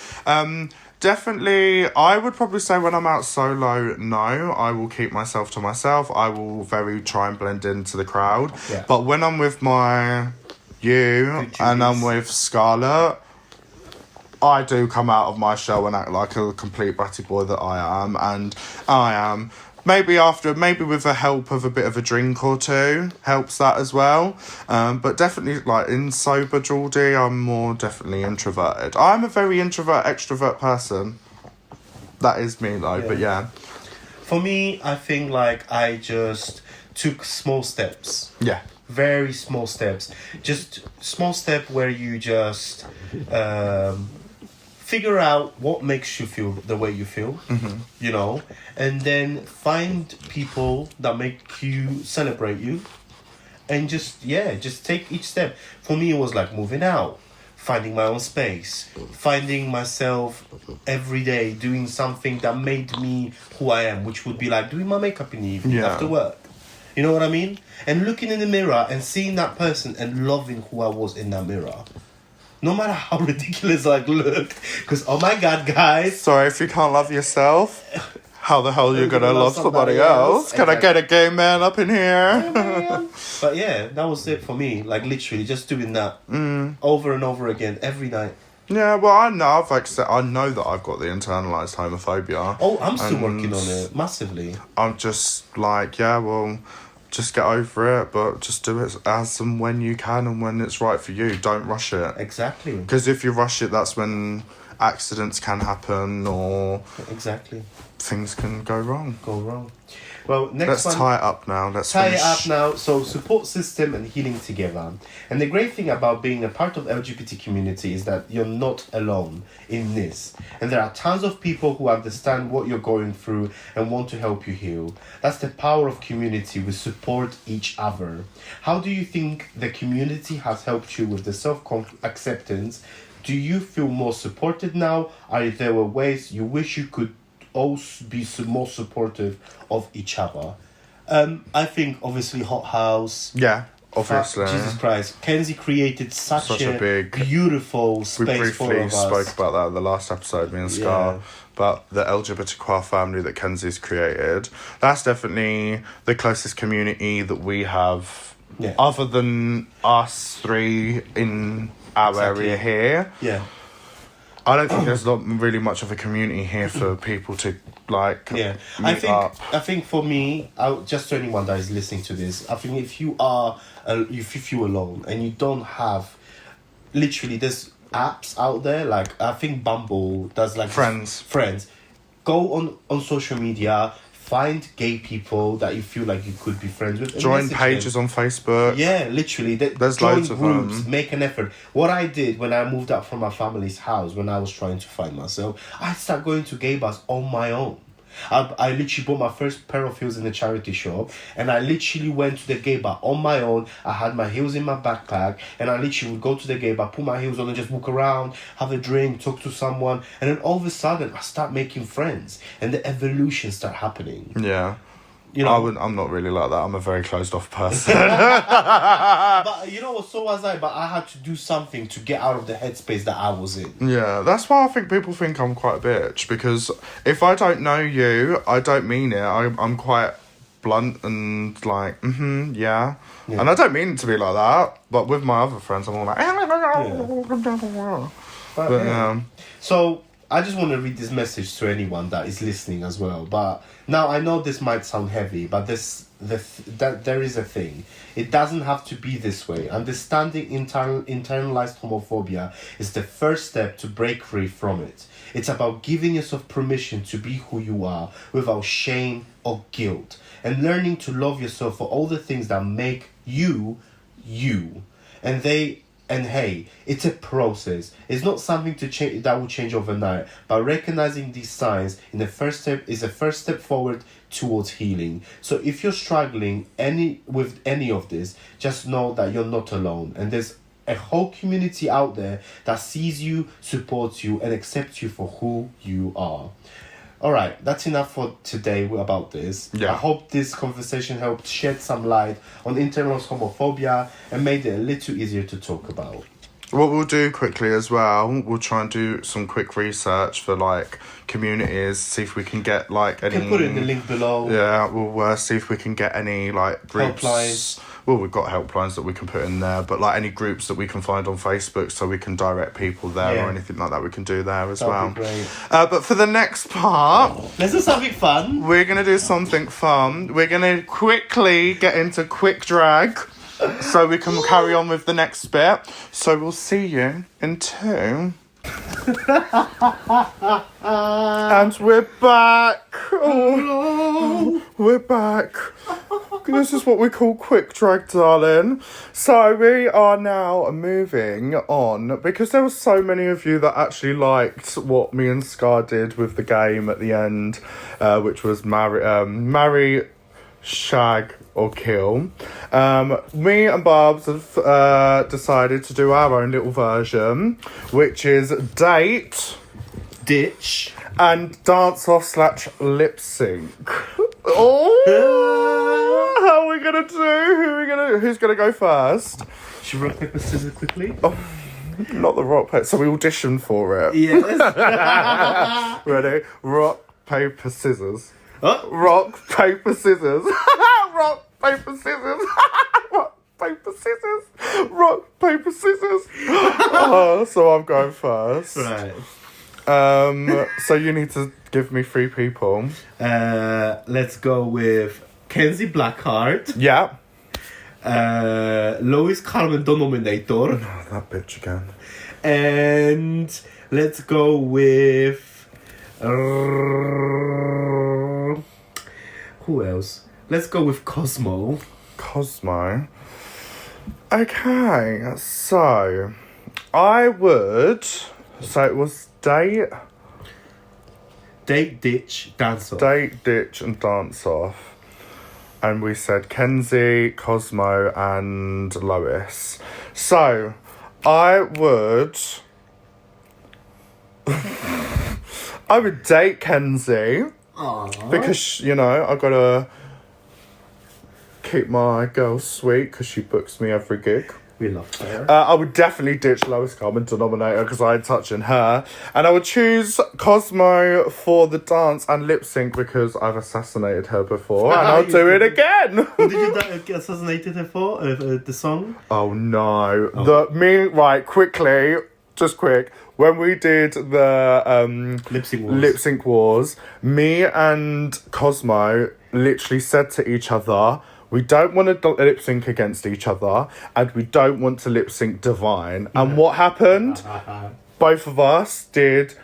definitely, I would probably say when I'm out solo, no, I will keep myself to myself. I will try and blend into the crowd. Yeah. But when I'm with and I'm with Scarlett, I do come out of my shell and act like a complete bratty boy that I am. And I am. Maybe with the help of a bit of a drink or two, helps that as well. But definitely, like, in sober Geordie, I'm more definitely introverted. I'm a very extrovert person. That is me, though, but yeah. For me, I think, like, I just took small steps. Yeah. Very small steps. Just small step where you just... figure out what makes you feel the way you feel, you know, and then find people that make you celebrate you, and just take each step. For me, it was like moving out, finding my own space, finding myself every day, doing something that made me who I am, which would be like doing my makeup in the evening after work. You know what I mean? And looking in the mirror and seeing that person and loving who I was in that mirror. No matter how ridiculous I looked. Because, oh my God, guys. Sorry, if you can't love yourself, how the hell are you going to love somebody else? Can I get a gay man up in here? But yeah, that was it for me. Like, literally, just doing that over and over again, every night. Yeah, well, I know that I've got the internalised homophobia. Oh, I'm still working on it, massively. I'm just like, just get over it, but just do it as and when you can and when it's right for you. Don't rush it. Exactly. Because if you rush it, that's when accidents can happen or... Exactly. Things can go wrong. Well, next Let's one. tie it up now. Let's Tie finish. it up now. So support system and healing together. And the great thing about being a part of LGBT community is that you're not alone in this. And there are tons of people who understand what you're going through and want to help you heal. That's the power of community. We support each other. How do you think the community has helped you with the self-acceptance? Do you feel more supported now? Are there ways you wish you could also be more supportive of each other? I think obviously Hot House. Yeah, obviously. Jesus Christ, Kenzie created such a big, beautiful space we for briefly us. spoke about that in the last episode, me and Scar, but the LGBTQ family that Kenzie's created. That's definitely the closest community that we have, other than us three in our area here. Yeah. I don't think there's not really much of a community here for people to Yeah, I think for me, just to anyone that is listening to this, I think if you are if you're alone and you don't have, literally, there's apps out there, like I think Bumble does, like friends. Go on social media, find gay people that you feel like you could be friends with. Join pages on Facebook. Yeah, literally. There's join loads of groups, them. make an effort. What I did when I moved out from my family's house, when I was trying to find myself, I started going to gay bars on my own. I literally bought my first pair of heels in the charity shop, and I literally went to the gay bar on my own. I had my heels in my backpack, and I literally would go to the gay bar, put my heels on and just walk around, have a drink, talk to someone, and then all of a sudden I start making friends and the evolution start happening. Yeah. You know, I'm not really like that. I'm a very closed off person. but you know, so was I. But I had to do something to get out of the headspace that I was in. Yeah, that's why I think people think I'm quite a bitch, because if I don't know you, I don't mean it. I'm quite blunt and like, yeah. And I don't mean it to be like that, but with my other friends, I'm all like, So I just want to read this message to anyone that is listening as well. But now I know this might sound heavy, but that there is a thing. It doesn't have to be this way. Understanding internalized homophobia is the first step to break free from it. It's about giving yourself permission to be who you are without shame or guilt, and learning to love yourself for all the things that make you, you. And hey, it's a process. It's not something to change that will change overnight. But recognizing these signs is a first step forward towards healing. So if you're struggling with any of this, just know that you're not alone. And there's a whole community out there that sees you, supports you, and accepts you for who you are. All right, that's enough for today about this. Yeah. I hope this conversation helped shed some light on internal homophobia and made it a little easier to talk about. What we'll do quickly as well, we'll try and do some quick research for like communities, see if we can get like any... You can put it in the link below. Yeah, we'll see if we can get any like groups. Helplines. Well, we've got helplines that we can put in there, but like any groups that we can find on Facebook so we can direct people there or anything like that we can do there as That'd be great. But for the next part... Let's do something fun. We're going to do something fun. We're going to quickly get into quick drag so we can carry on with the next bit. So we'll see you in 2. And we're back. Oh, we're back. This is what we call quick drag, darling. So we are now moving on, because there were so many of you that actually liked what me and Scar did with the game at the end, which was marry, shag or kill. Me and Barbs have decided to do our own little version, which is date, Ditch, and dance off / lip sync. Oh, how are we gonna do? Who's gonna go first? Should we rock, paper, scissors quickly? Oh, not the rock, paper. So we auditioned for it. Yes. Ready? Rock, paper, scissors. Oh. Rock, paper, scissors. Rock, paper, scissors. Rock, paper, scissors. Rock, paper, scissors. So I'm going first. Right. So you need to give me 3 people. Let's go with Kenzie Blackheart. Yeah. Lois Carmen Donominator. Oh, that bitch again. And let's go with... who Who else? Let's go with Cosmo. Cosmo. Okay, so I would. So it was date, ditch, dance off. Date, ditch, and dance off. And we said Kenzie, Cosmo, and Lois. So I would. I would date Kenzie. Aww. Because, you know, I gotta keep my girl sweet because she books me every gig. We love her. I would definitely ditch lowest common denominator because I ain't touching her. And I would choose Cosmo for the dance and lip sync because I've assassinated her before and I'll do it again. What did you get assassinated her for? The song? Oh no. Right, quickly, just quick. When we did the lip sync wars, me and Cosmo literally said to each other, we don't want to lip sync against each other and we don't want to lip sync Divine. And what happened? Both of us did,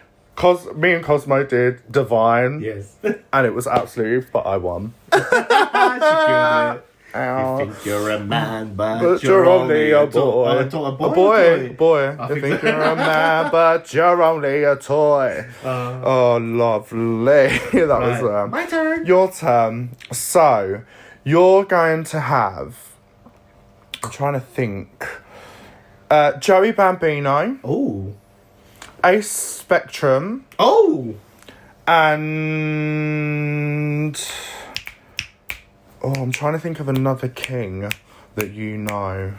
me and Cosmo did Divine. Yes. And it was absolutely, but I won. She killed it. Ow. You think you're a man, but you're only a boy. A boy. You think you're a man, but you're only a toy. Oh, lovely. That was my turn. Your turn. So, you're going to have. I'm trying to think. Joey Bambino. Oh. Ace Spectrum. Oh. And. Oh, I'm trying to think of another king that you know.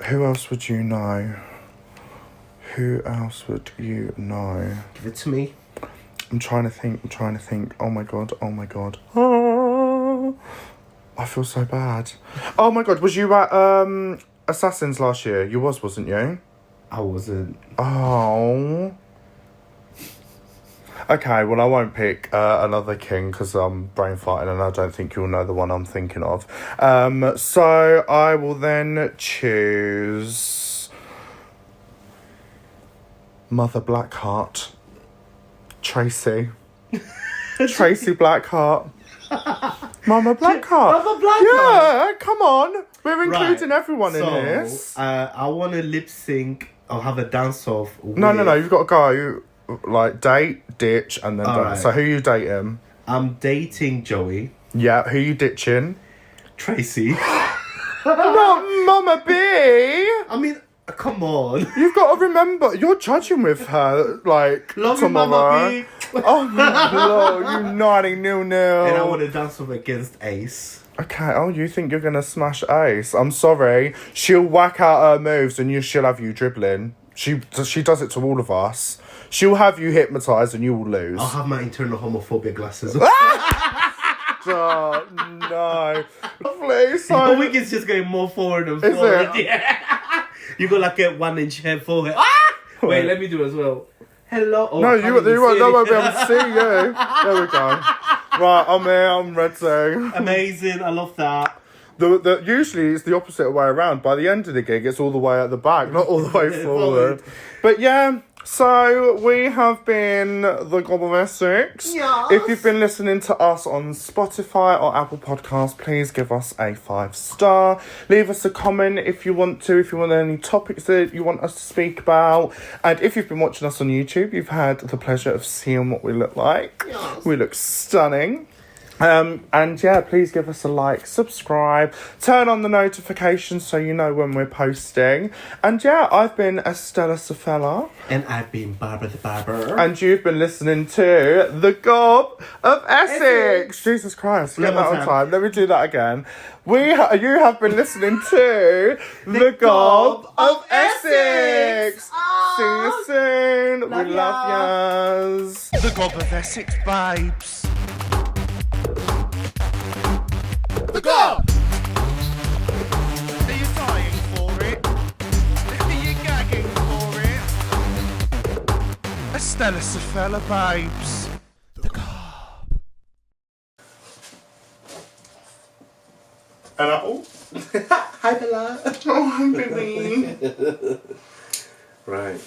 Who else would you know? Who else would you know? Give it to me. I'm trying to think. Oh my god. Oh, I feel so bad. Oh my god, was you at Assassins last year? You wasn't you? I wasn't. Oh. Okay, well I won't pick another king because I'm brain farting and I don't think you'll know the one I'm thinking of. So I will then choose Mother Blackheart. Tracy. Tracy Blackheart. Mama Blackheart. Mama Blackheart. Yeah, come on. We're including everyone in this. I want to lip sync or have a dance off. No. You've got to go. Like, date, ditch, and then dance. Right. So, who you dating? I'm dating Joey. Yeah, who you ditching? Tracy. Not Mama B! I mean, come on. You've got to remember, you're judging with her, like, Love you, tomorrow. Mama B. Oh, my lord, you naughty nil-nil. And I want to dance off against Ace. Okay, oh, you think you're going to smash Ace? I'm sorry. She'll whack out her moves and she'll have you dribbling. She does it to all of us. She'll have you hypnotised and you will lose. I'll have my internal homophobia glasses. Oh, no. Please, The wig is just going more forward and forward. Yeah. You got like a 1 inch hair forehead. Wait, let me do it as well. Hello. Oh, no, you won't be able to see you. There we go. Right, I'm here, I'm ready. Amazing, I love that. Usually it's the opposite way around. By the end of the gig, it's all the way at the back, not all the way forward. But yeah, so we have been the Gob of Essex. Yes. If you've been listening to us on Spotify or Apple Podcasts, please give us a 5-star. Leave us a comment if you want to, if you want any topics that you want us to speak about. And if you've been watching us on YouTube, you've had the pleasure of seeing what we look like. Yes. We look stunning. And yeah, please give us a like, subscribe, turn on the notifications so you know when we're posting. And yeah, I've been Estella Safella. And I've been Barbra the Barber. And you've been listening to The Gob of Essex. Jesus Christ, get that on time. Let me do that again. You have been listening to The Gob of Essex. See you soon. We love yas. The Gob of Essex, babes. The Gob! Are you dying for it? Are you gagging for it? Estella Safella, babes. The Gob. And Hi, Bella. oh, baby. Right.